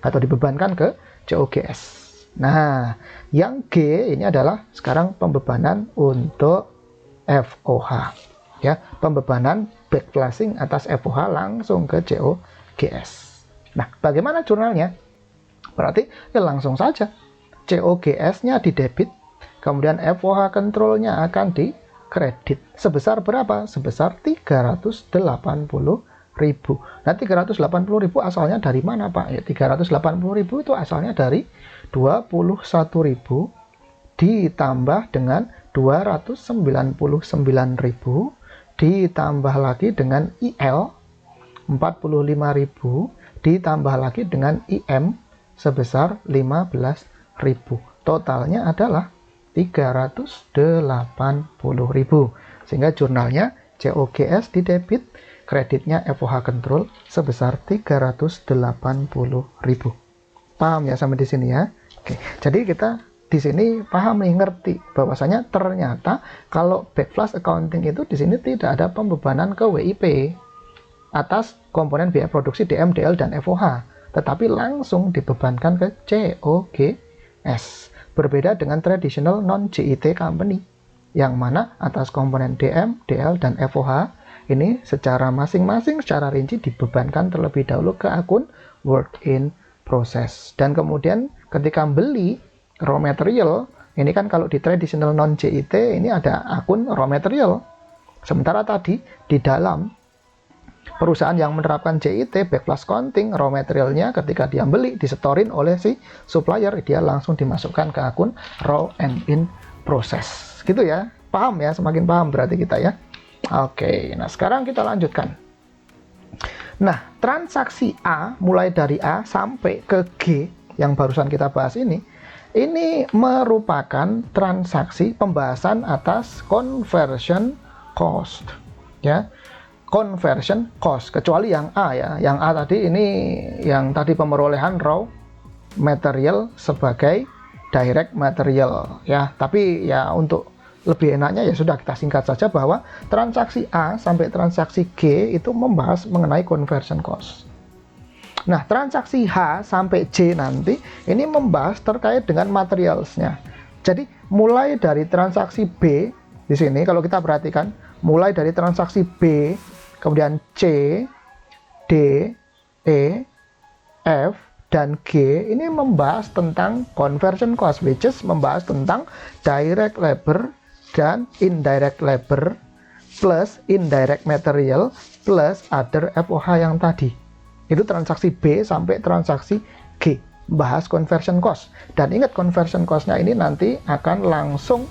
atau dibebankan ke COGS. Nah, yang G ini adalah sekarang pembebanan untuk FOH. Ya, pembebanan backflashing atas FOH langsung ke COGS. Nah, bagaimana jurnalnya? Berarti ya langsung saja COGS-nya di debit, kemudian FOH control-nya akan di kredit. Sebesar berapa? Sebesar 380.000. Nah, 380.000 asalnya dari mana, Pak? Ya, 380.000 itu asalnya dari 21.000 ditambah dengan 299.000 ditambah lagi dengan IL 45.000 ditambah lagi dengan IM sebesar 15.000. Totalnya adalah 380.000. Sehingga jurnalnya COGS di debit, kreditnya FOH control sebesar 380.000. Paham ya sampai di sini ya? Oke. Jadi kita di sini paham nih, ngerti bahwasanya ternyata kalau backflash accounting itu di sini tidak ada pembebanan ke WIP atas komponen biaya produksi DM, DL, dan FOH, tetapi langsung dibebankan ke COGS. Berbeda dengan traditional non-JIT company, yang mana atas komponen DM, DL, dan FOH ini secara masing-masing, secara rinci dibebankan terlebih dahulu ke akun work in process. Dan kemudian ketika beli raw material, ini kan kalau di traditional non-JIT ini ada akun raw material. Sementara tadi di dalam perusahaan yang menerapkan JIT, backflash counting, raw materialnya ketika dia beli, disetorin oleh si supplier, dia langsung dimasukkan ke akun raw and in process. Gitu ya, paham ya, semakin paham berarti kita ya. Oke, nah sekarang kita lanjutkan. Nah, transaksi A, mulai dari A sampai ke G, yang barusan kita bahas ini merupakan transaksi pembahasan atas conversion cost. Ya, conversion cost, kecuali yang A ya. Yang A tadi ini yang tadi pemerolehan raw material sebagai direct material ya. Tapi ya untuk lebih enaknya ya sudah kita singkat saja bahwa transaksi A sampai transaksi G itu membahas mengenai conversion cost. Nah, transaksi H sampai J nanti ini membahas terkait dengan materialsnya. Jadi mulai dari transaksi B di sini kalau kita perhatikan, mulai dari transaksi B, kemudian C, D, E, F, dan G ini membahas tentang conversion cost, which is membahas tentang direct labor dan indirect labor plus indirect material plus other FOH yang tadi. Itu transaksi B sampai transaksi G, bahas conversion cost. Dan ingat, conversion cost-nya ini nanti akan langsung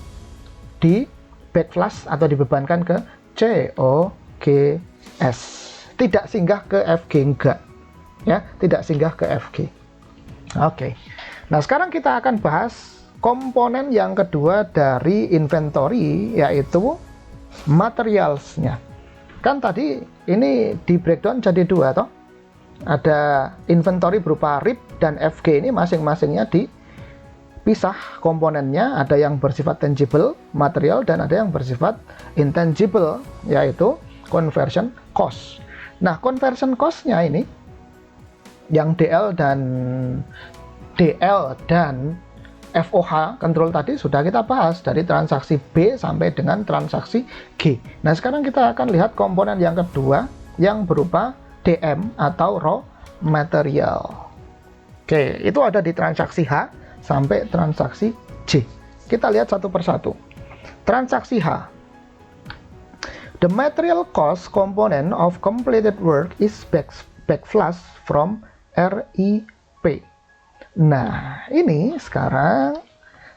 di backflash atau dibebankan ke COGS. Tidak singgah ke FG, enggak. Ya, tidak singgah ke FG. Oke. Nah, sekarang kita akan bahas komponen yang kedua dari inventory, yaitu materials-nya. Kan tadi ini di breakdown jadi dua toh. Ada inventory berupa RIP dan FG, ini masing-masingnya dipisah komponennya. Ada yang bersifat tangible material dan ada yang bersifat intangible, yaitu conversion cost. Nah, conversion cost-nya ini yang DL dan FOH control tadi sudah kita bahas dari transaksi B sampai dengan transaksi G. Nah, sekarang kita akan lihat komponen yang kedua yang berupa DM atau raw material. Oke, itu ada di transaksi H sampai transaksi J. Kita lihat satu persatu. Transaksi H. The material cost component of completed work is backflash from RIP. Nah, ini sekarang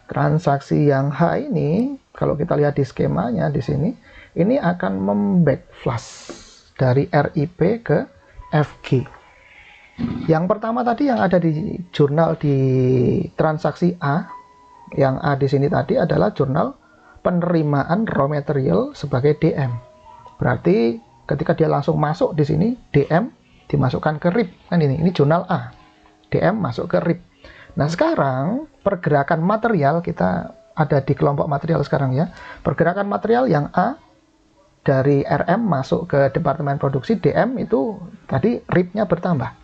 transaksi yang H ini, kalau kita lihat di skemanya di sini, ini akan membackflash. dari RIP ke FG. Yang pertama tadi yang ada di jurnal di transaksi A, yang A di sini tadi adalah jurnal penerimaan raw material sebagai DM. Berarti ketika dia langsung masuk di sini, DM dimasukkan ke RIP. Kan ini jurnal A. DM masuk ke RIP. Nah, sekarang pergerakan material, kita ada di kelompok material sekarang ya. Pergerakan material yang A dari RM masuk ke departemen produksi, DM itu tadi RIP-nya bertambah.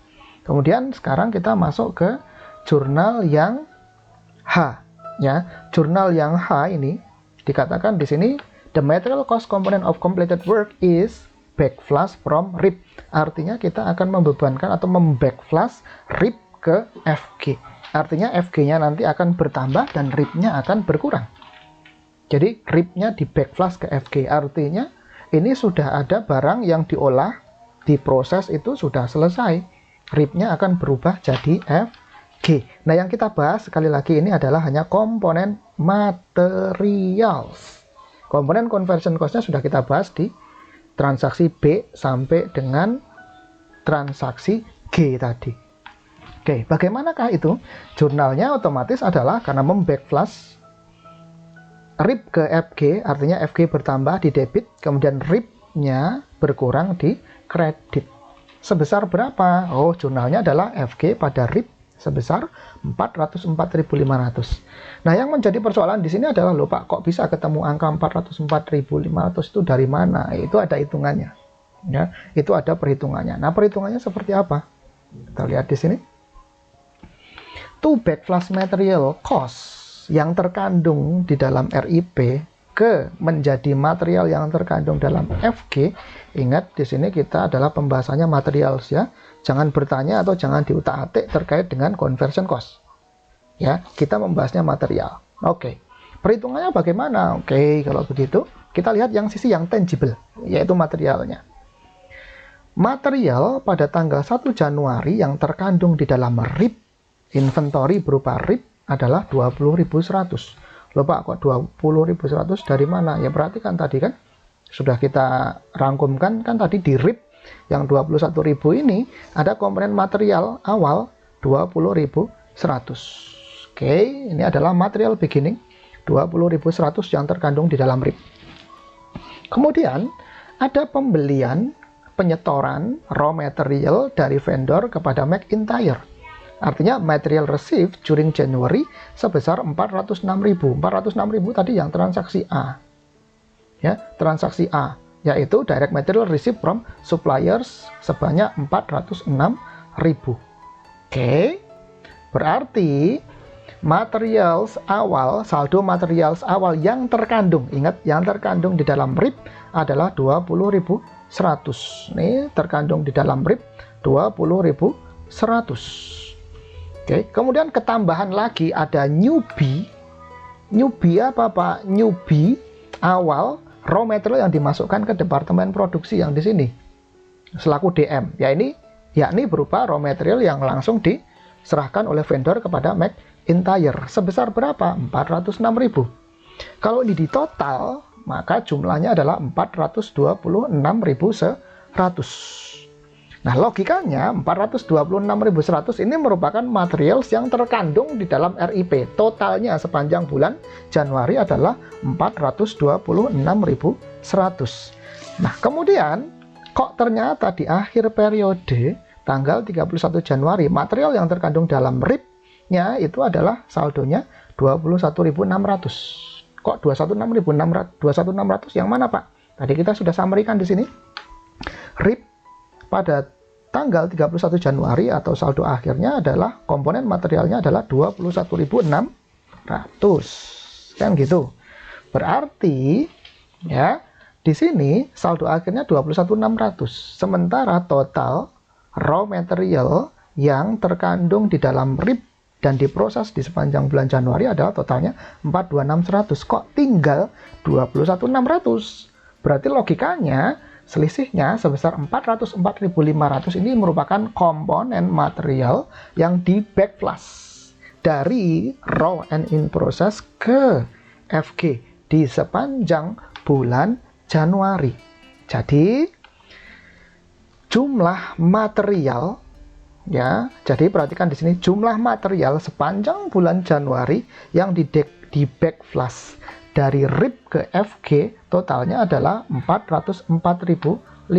Kemudian sekarang kita masuk ke jurnal yang H ya. Jurnal yang H ini dikatakan di sini the material cost component of completed work is backflash from RIP. Artinya kita akan membebankan atau membackflash RIP ke FG. Artinya FG-nya nanti akan bertambah dan RIP-nya akan berkurang. Jadi RIP-nya di backflash ke FG. Artinya ini sudah ada barang yang diolah, diproses itu sudah selesai. RIP-nya akan berubah jadi FG. Nah, yang kita bahas sekali lagi ini adalah hanya komponen materials. Komponen conversion cost-nya sudah kita bahas di transaksi B sampai dengan transaksi G tadi. Oke, bagaimanakah itu? Jurnalnya otomatis adalah karena membackflash RIP ke FG, artinya FG bertambah di debit, kemudian RIP-nya berkurang di kredit. Sebesar berapa? Oh, jurnalnya adalah FG pada RIP sebesar 404.500. Nah, yang menjadi persoalan di sini adalah, loh Pak, kok bisa ketemu angka 404.500 itu dari mana? Itu ada hitungannya. Ya, itu ada perhitungannya. Nah, perhitungannya seperti apa? Kita lihat di sini. To backflash material cost yang terkandung di dalam RIP ke menjadi material yang terkandung dalam FG. Ingat di sini kita adalah pembahasannya materials ya. Jangan bertanya atau jangan diutak-atik terkait dengan conversion cost. Ya, kita membahasnya material. Oke. Perhitungannya bagaimana? Oke, kalau begitu kita lihat yang sisi yang tangible, yaitu materialnya. Material pada tanggal 1 Januari yang terkandung di dalam RIP, inventory berupa RIP adalah 20.100. Loh Pak, kok 20.100 dari mana? Ya berarti kan tadi kan sudah kita rangkumkan kan tadi di RIP yang 21.000 ini ada komponen material awal 20.100. Oke, ini adalah material beginning 20.100 yang terkandung di dalam RIP. Kemudian ada pembelian penyetoran raw material dari vendor kepada McIntyre. Artinya material received during January sebesar 406.000. 406.000 tadi yang transaksi A. Ya, transaksi A, yaitu direct material received from suppliers sebanyak 406.000. Oke. Berarti materials awal, saldo materials awal yang terkandung, ingat yang terkandung di dalam RIP adalah 20.100. Ini terkandung di dalam RIP 20.100. Oke, kemudian ketambahan lagi ada newbie. Newbie apa Pak? Newbie awal raw material yang dimasukkan ke departemen produksi yang di sini selaku DM. Ya ini yakni berupa raw material yang langsung diserahkan oleh vendor kepada McIntyre. Sebesar berapa? 406.000. Kalau ini di total, maka jumlahnya adalah 426.100. Nah, logikanya 426.100 ini merupakan materials yang terkandung di dalam RIP. Totalnya sepanjang bulan Januari adalah 426.100. Nah, kemudian kok ternyata di akhir periode tanggal 31 Januari material yang terkandung dalam RIP-nya itu adalah saldonya 21.600. Kok 21.600 yang mana, Pak? Tadi kita sudah summary-kan di sini. RIP pada tanggal 31 Januari atau saldo akhirnya adalah komponen materialnya adalah 21.600. Kan gitu. Berarti ya di sini saldo akhirnya 21.600. Sementara total raw material yang terkandung di dalam RIP dan diproses di sepanjang bulan Januari adalah totalnya 42.600. Kok tinggal 21.600? Berarti logikanya selisihnya sebesar 404.500 ini merupakan komponen material yang di backflash dari raw and in process ke FG di sepanjang bulan Januari. Jadi jumlah material, ya. Jadi perhatikan di sini jumlah material sepanjang bulan Januari yang di backflash dari RIP ke FG totalnya adalah 404.500.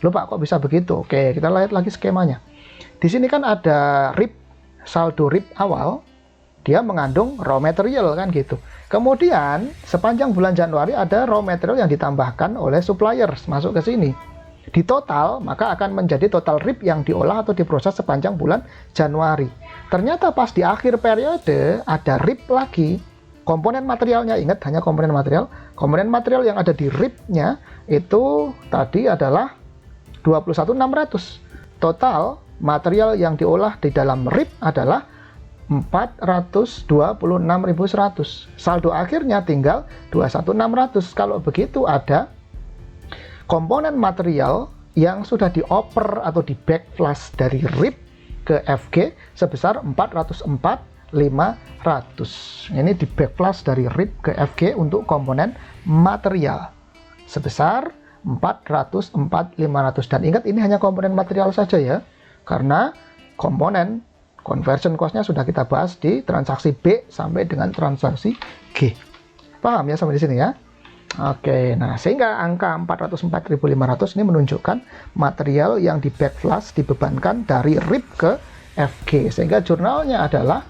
Loh Pak, kok bisa begitu? Oke, kita lihat lagi skemanya. Di sini kan ada RIP, saldo RIP awal, dia mengandung raw material kan gitu. Kemudian sepanjang bulan Januari ada raw material yang ditambahkan oleh suppliers masuk ke sini. Di total, maka akan menjadi total RIP yang diolah atau diproses sepanjang bulan Januari. Ternyata pas di akhir periode ada RIP lagi. Komponen materialnya, ingat hanya komponen material. Komponen material yang ada di RIP-nya itu tadi adalah 21.600. Total material yang diolah di dalam RIP adalah 426.100. Saldo akhirnya tinggal 21.600. Kalau begitu ada komponen material yang sudah dioper atau di backflash dari RIP ke FG sebesar 404.500. Ini di backflash dari RIP ke FG untuk komponen material sebesar 404.500. Dan ingat ini hanya komponen material saja ya, karena komponen conversion cost-nya sudah kita bahas di transaksi B sampai dengan transaksi G. Paham ya sampai di sini ya? Oke, nah sehingga angka 404.500 ini menunjukkan material yang di backflash dibebankan dari RIP ke FG, sehingga jurnalnya adalah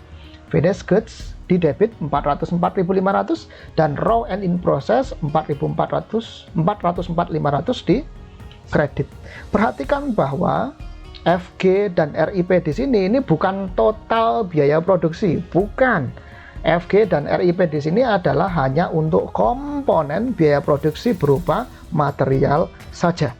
finished goods di debit 404.500 dan raw and in process 404.500 di kredit. Perhatikan bahwa FG dan RIP di sini ini bukan total biaya produksi, bukan. FG dan RIP di sini adalah hanya untuk komponen biaya produksi berupa material saja.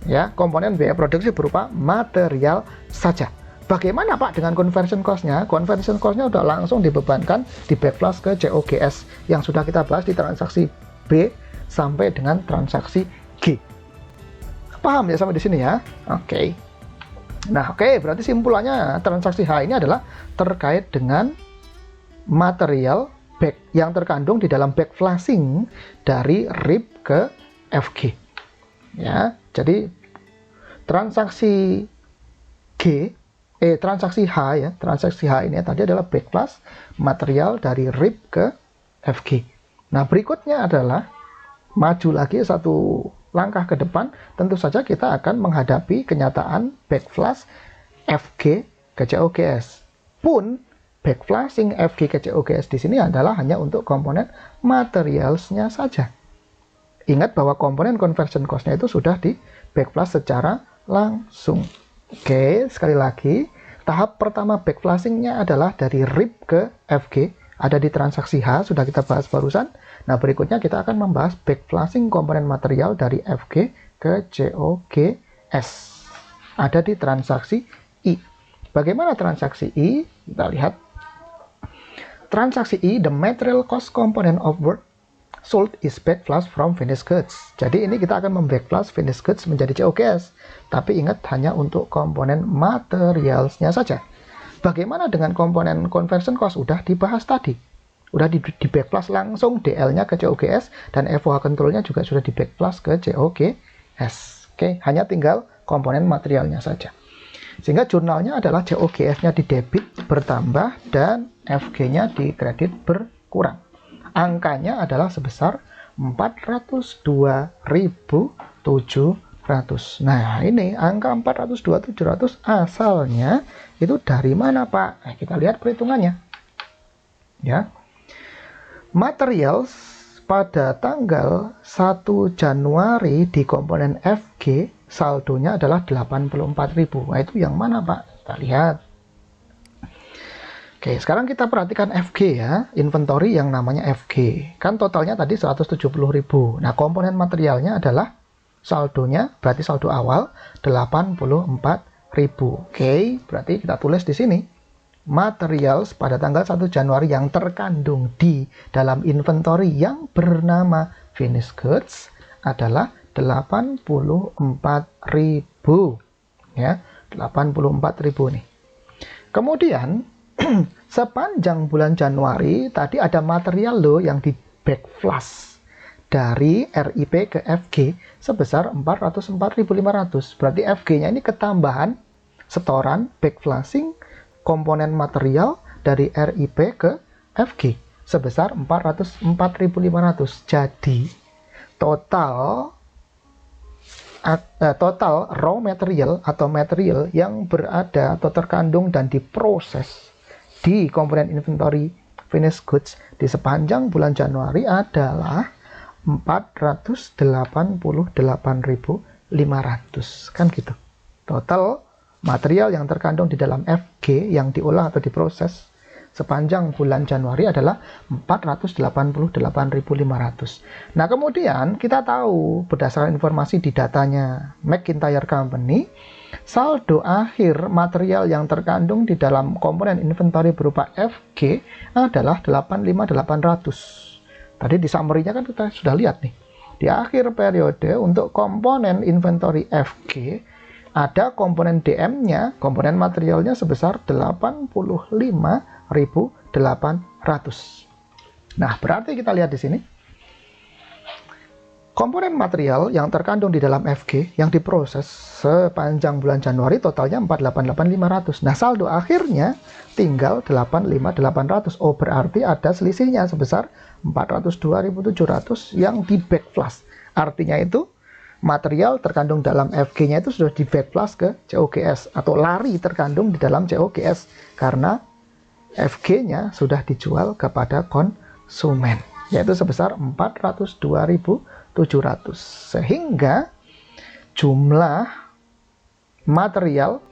Ya, komponen biaya produksi berupa material saja. Bagaimana Pak dengan conversion cost-nya? Conversion cost-nya udah langsung dibebankan di backflash ke COGS yang sudah kita bahas di transaksi B sampai dengan transaksi G. Paham ya sampai di sini ya? Oke. Nah, berarti simpulannya transaksi H ini adalah terkait dengan material back yang terkandung di dalam backflashing dari RIP ke FG. Ya, jadi transaksi transaksi H ya, transaksi H ini tadi adalah backflash material dari RIP ke FG. Nah, berikutnya adalah maju lagi satu langkah ke depan, tentu saja kita akan menghadapi kenyataan backflash FG ke COGS. Pun backflashing FG ke COGS di sini adalah hanya untuk komponen materialsnya saja. Ingat bahwa komponen conversion cost-nya itu sudah di backflash secara langsung. Oke, sekali lagi, tahap pertama backflashing-nya adalah dari RIP ke FG, ada di transaksi H, sudah kita bahas barusan. Nah, berikutnya kita akan membahas backflashing komponen material dari FG ke COGS, ada di transaksi I. Bagaimana transaksi I? Kita lihat. Transaksi I, the material cost component of work sold is backflash from finished goods. Jadi ini kita akan membackflash finished goods menjadi COGS. Tapi ingat hanya untuk komponen materialsnya saja. Bagaimana dengan komponen conversion cost? Udah dibahas tadi. Udah di backflash langsung DL-nya ke COGS dan FOH control-nya juga sudah di backflash ke COGS. Oke, hanya tinggal komponen materialnya saja. Sehingga jurnalnya adalah COGS-nya di debit bertambah dan FG-nya di kredit berkurang. Angkanya adalah sebesar 402.700. Nah, ini angka 402.700 asalnya itu dari mana, Pak? Nah, kita lihat perhitungannya. Ya. Materials pada tanggal 1 Januari di komponen FG saldonya adalah 84.000. Nah, itu yang mana, Pak? Kita lihat. Oke, sekarang kita perhatikan FG ya, inventory yang namanya FG. Kan totalnya tadi 170.000. Nah, komponen materialnya adalah saldonya, berarti saldo awal 84.000. Oke, berarti kita tulis di sini. Materials pada tanggal 1 Januari yang terkandung di dalam inventory yang bernama finished goods adalah 84.000. Ya, 84.000 nih. Kemudian sepanjang bulan Januari tadi ada material loh yang di backflash dari RIP ke FG sebesar 404.500. Berarti FG-nya ini ketambahan setoran backflashing komponen material dari RIP ke FG sebesar 404.500. Jadi total raw material atau material yang berada atau terkandung dan diproses di komponen inventory finished goods di sepanjang bulan Januari adalah 488.500, kan gitu. Total material yang terkandung di dalam FG yang diolah atau diproses sepanjang bulan Januari adalah 488.500. Nah, kemudian kita tahu berdasarkan informasi di datanya McIntyre Company, saldo akhir material yang terkandung di dalam komponen inventory berupa FG adalah 85.800. Tadi di summary-nya kan kita sudah lihat nih. Di akhir periode untuk komponen inventory FG ada komponen DM-nya, komponen materialnya sebesar 85.800. Nah, berarti kita lihat di sini. Komponen material yang terkandung di dalam FG yang diproses sepanjang bulan Januari totalnya 488.500. Nah, saldo akhirnya tinggal 85.800. Oh, berarti ada selisihnya sebesar 402.700 yang di backflash. Artinya itu material terkandung dalam FG-nya itu sudah di backflash ke COGS atau lari terkandung di dalam COGS karena FG-nya sudah dijual kepada konsumen, yaitu sebesar 402.700. Sehingga jumlah material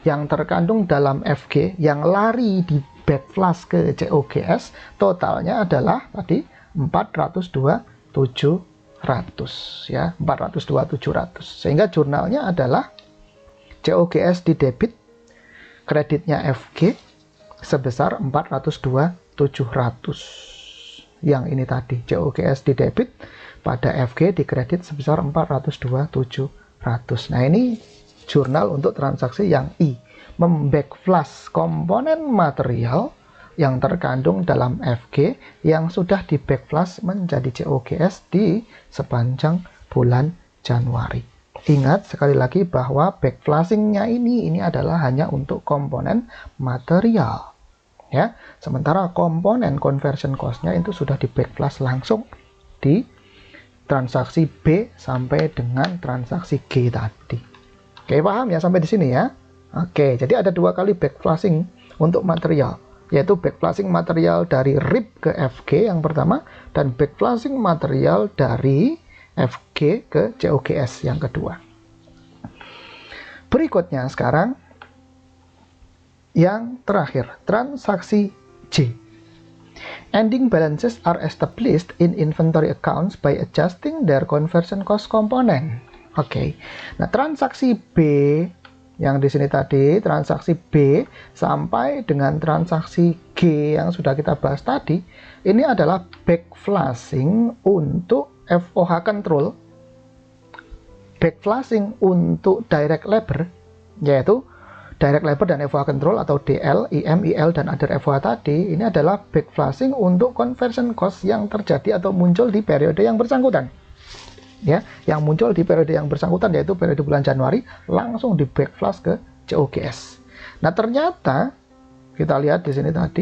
yang terkandung dalam FG yang lari di backflash ke COGS totalnya adalah tadi 402.700 ya, 402.700. Sehingga jurnalnya adalah COGS di debit, kreditnya FG sebesar 402.700. Yang ini tadi COGS di debit pada FG di kredit sebesar 402.700. Nah, ini jurnal untuk transaksi yang I, membackflash komponen material yang terkandung dalam FG yang sudah di backflash menjadi COGS di sepanjang bulan Januari. Ingat sekali lagi bahwa backflashing-nya ini adalah hanya untuk komponen material, ya. Sementara komponen conversion cost-nya itu sudah di backflash langsung di transaksi B sampai dengan transaksi G tadi. Oke, paham ya sampai di sini ya? Oke, jadi ada dua kali backflashing untuk material, yaitu backflashing material dari RIP ke FG yang pertama dan backflashing material dari FG ke COGS yang kedua. Berikutnya sekarang yang terakhir, transaksi J. Ending balances are established in inventory accounts by adjusting their conversion cost component. Oke. Nah, transaksi B yang di sini tadi, transaksi B sampai dengan transaksi G yang sudah kita bahas tadi, ini adalah backflashing untuk FOH control, backflashing untuk direct labor, yaitu direct labor dan FOH control atau DL, IM, IL, dan other FOH tadi, ini adalah backflashing untuk conversion cost yang terjadi atau muncul di periode yang bersangkutan. Ya, yang muncul di periode yang bersangkutan yaitu periode bulan Januari langsung di backflash ke COGS. Nah, ternyata kita lihat di sini tadi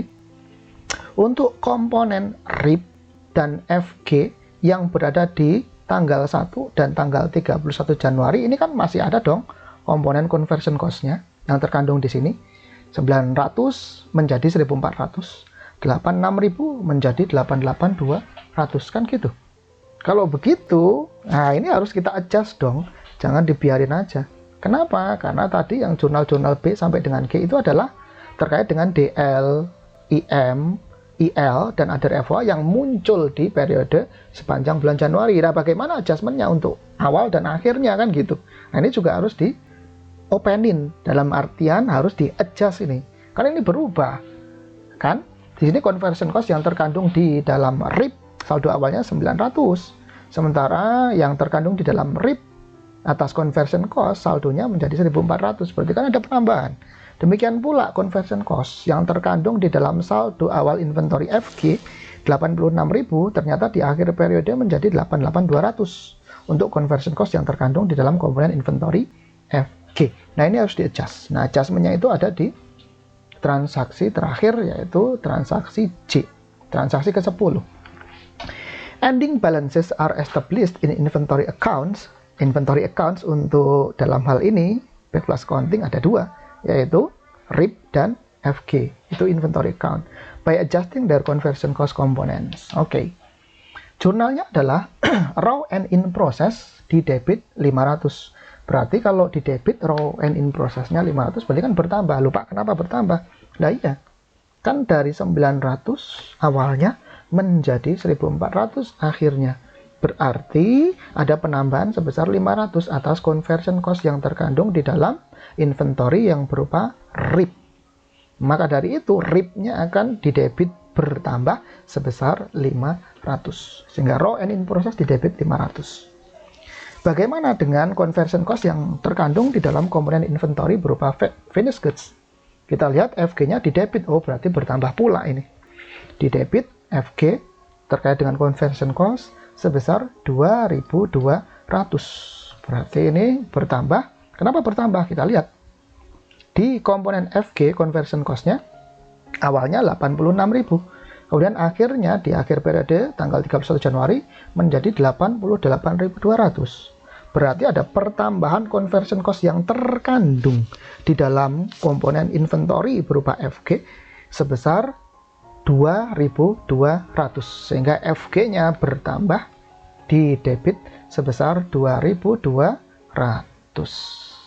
untuk komponen RIP dan FG yang berada di tanggal 1 dan tanggal 31 Januari ini kan masih ada dong komponen conversion cost-nya yang terkandung di sini. 900 menjadi 1.400, 86.000 menjadi 88.200, kan gitu. Kalau begitu, nah ini harus kita adjust dong, jangan dibiarin aja. Kenapa? Karena tadi yang jurnal-jurnal B sampai dengan G itu adalah terkait dengan DL, IM, IL, dan other FOH yang muncul di periode sepanjang bulan Januari. Nah, bagaimana adjustment-nya untuk awal dan akhirnya, kan gitu. Nah, ini juga harus di-openin, dalam artian harus di-adjust ini. Karena ini berubah, kan? Di sini conversion cost yang terkandung di dalam RIP saldo awalnya 900, sementara yang terkandung di dalam RIP atas conversion cost saldonya menjadi 1.400, berarti kan ada penambahan. Demikian pula conversion cost yang terkandung di dalam saldo awal inventory FG 86.000 ternyata di akhir periode menjadi 88.200 untuk conversion cost yang terkandung di dalam komponen inventory FG. Nah, ini harus di-adjust. Nah, adjustment-nya itu ada di transaksi terakhir, yaitu transaksi J, transaksi ke-10. Ending balances are established in inventory accounts. Inventory accounts untuk dalam hal ini backflush accounting ada dua, yaitu RIP dan FG. Itu inventory account by adjusting their conversion cost components. Oke. Jurnalnya adalah raw and in process di debit 500. Berarti kalau di debit raw and in processnya 500 berarti kan bertambah. Lupa kenapa bertambah? Nah iya, kan dari 900 awalnya menjadi 1400 akhirnya. Berarti ada penambahan sebesar 500 atas conversion cost yang terkandung di dalam inventory yang berupa RIP. Maka dari itu RIP-nya akan didebit bertambah sebesar 500. Sehingga raw and in process didebit 500. Bagaimana dengan conversion cost yang terkandung di dalam komponen inventory berupa finished goods? Kita lihat FG-nya didebit. Oh, berarti bertambah pula ini. Didebit FG terkait dengan conversion cost sebesar 2.200. Berarti ini bertambah. Kenapa bertambah? Kita lihat. Di komponen FG conversion cost-nya awalnya 86.000. Kemudian akhirnya di akhir periode tanggal 31 Januari menjadi 88.200. Berarti ada pertambahan conversion cost yang terkandung di dalam komponen inventory berupa FG sebesar 2.200. Sehingga FG-nya bertambah di debit sebesar 2.200.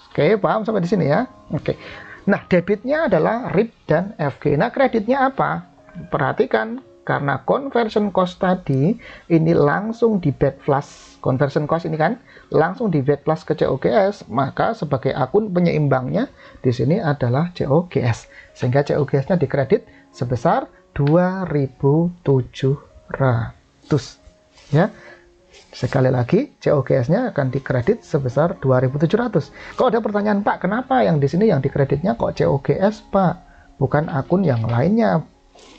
Oke, paham sampai di sini ya? Oke. Nah, debitnya adalah RIP dan FG. Nah, kreditnya apa? Perhatikan, karena conversion cost tadi ini langsung di backflush. Conversion cost ini kan langsung di backflush ke COGS, maka sebagai akun penyeimbangnya di sini adalah COGS. Sehingga COGS-nya dikredit sebesar 2.700. Ya. Sekali lagi, COGS-nya akan dikredit sebesar 2.700. Kalau ada pertanyaan, Pak, kenapa yang di sini yang dikreditnya kok COGS, Pak? Bukan akun yang lainnya.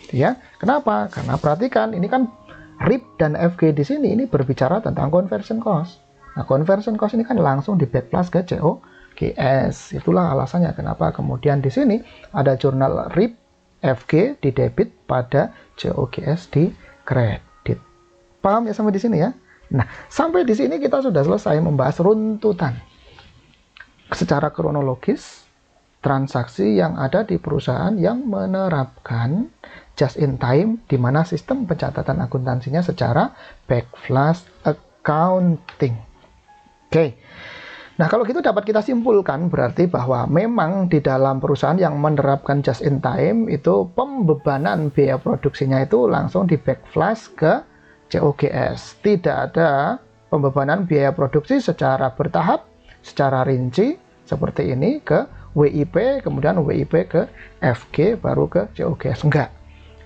Ya, kenapa? Karena perhatikan, ini kan RIP dan FG di sini ini berbicara tentang conversion cost. Nah, conversion cost ini kan langsung di backflush ke COGS. Itulah alasannya kenapa kemudian di sini ada jurnal RIP FG di debit pada COGS di kredit. Paham ya sampai di sini ya? Nah, sampai di sini kita sudah selesai membahas runtutan secara kronologis transaksi yang ada di perusahaan yang menerapkan just in time, di mana sistem pencatatan akuntansinya secara backflush accounting. Oke. Nah, kalau gitu dapat kita simpulkan berarti bahwa memang di dalam perusahaan yang menerapkan just in time itu pembebanan biaya produksinya itu langsung di backflush ke COGS. Tidak ada pembebanan biaya produksi secara bertahap, secara rinci seperti ini ke WIP, kemudian WIP ke FG, baru ke COGS. Enggak.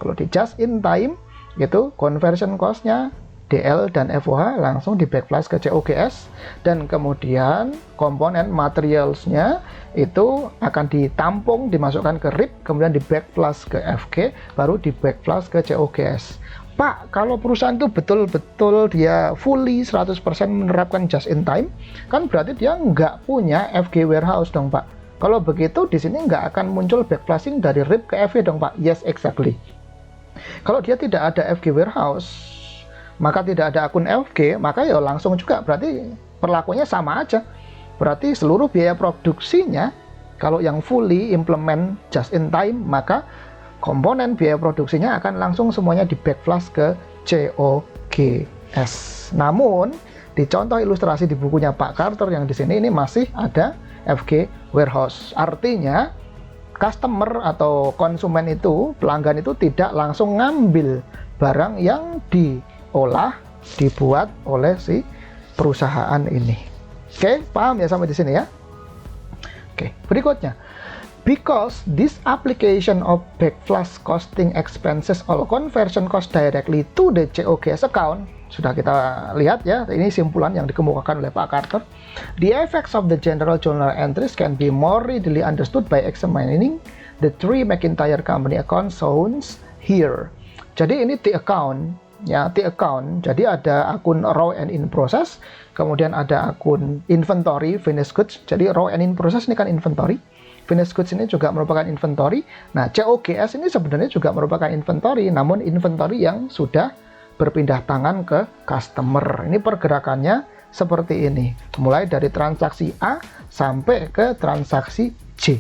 Kalau di just in time, itu conversion cost-nya DL dan FOH langsung di backflush ke COGS, dan kemudian komponen materials-nya itu akan ditampung, dimasukkan ke RIP, kemudian di backflush ke FG, baru di backflush ke COGS. Pak, kalau perusahaan itu betul-betul dia fully 100% menerapkan just in time, kan berarti dia nggak punya FG warehouse dong, Pak. Kalau begitu di sini nggak akan muncul backflushing dari RIP ke FG dong, Pak. Yes, exactly. Kalau dia tidak ada FG warehouse, maka tidak ada akun FG, maka ya langsung juga berarti perlakunya sama aja. Berarti seluruh biaya produksinya, kalau yang fully implement just in time, maka komponen biaya produksinya akan langsung semuanya di backflush ke COGS. Namun, di contoh ilustrasi di bukunya Pak Carter yang di sini ini masih ada FG warehouse. Artinya, customer atau konsumen itu, pelanggan itu tidak langsung ngambil barang yang diolah, dibuat oleh si perusahaan ini. Oke, paham ya sampai di sini ya? Oke, berikutnya. Because this application of backflush costing expenses or conversion cost directly to the COGS account, sudah kita lihat ya, ini simpulan yang dikemukakan oleh Pak Carter. The effects of the general journal entries can be more readily understood by examining the three McIntyre Company accounts shown here. Jadi ini the account, ya, the account. Jadi ada akun raw and in process, kemudian ada akun inventory, finished goods. Jadi raw and in process ini kan inventory. Finished goods ini juga merupakan inventory. Nah, COGS ini sebenarnya juga merupakan inventory, namun inventory yang sudah berpindah tangan ke customer. Ini pergerakannya seperti ini. Mulai dari transaksi A sampai ke transaksi C.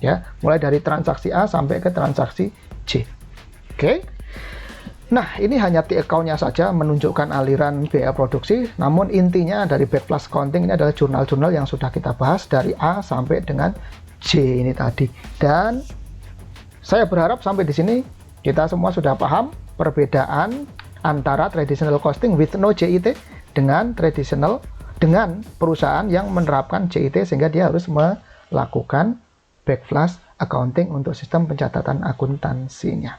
Ya, mulai dari transaksi A sampai ke transaksi C. Oke. Nah, ini hanya the account-nya saja menunjukkan aliran biaya produksi, namun intinya dari backflash accounting ini adalah jurnal-jurnal yang sudah kita bahas dari A sampai dengan C ini tadi. Dan saya berharap sampai di sini kita semua sudah paham perbedaan antara traditional costing with no JIT dengan perusahaan yang menerapkan JIT sehingga dia harus melakukan backflash accounting untuk sistem pencatatan akuntansinya.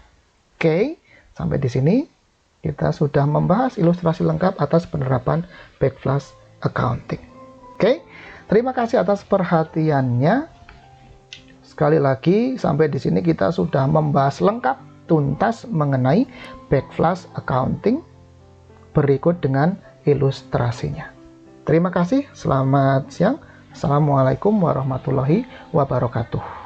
Oke, sampai di sini kita sudah membahas ilustrasi lengkap atas penerapan backflash accounting. Oke, terima kasih atas perhatiannya. Sekali lagi, sampai di sini kita sudah membahas lengkap tuntas mengenai backflash accounting berikut dengan ilustrasinya. Terima kasih, selamat siang. Assalamualaikum warahmatullahi wabarakatuh.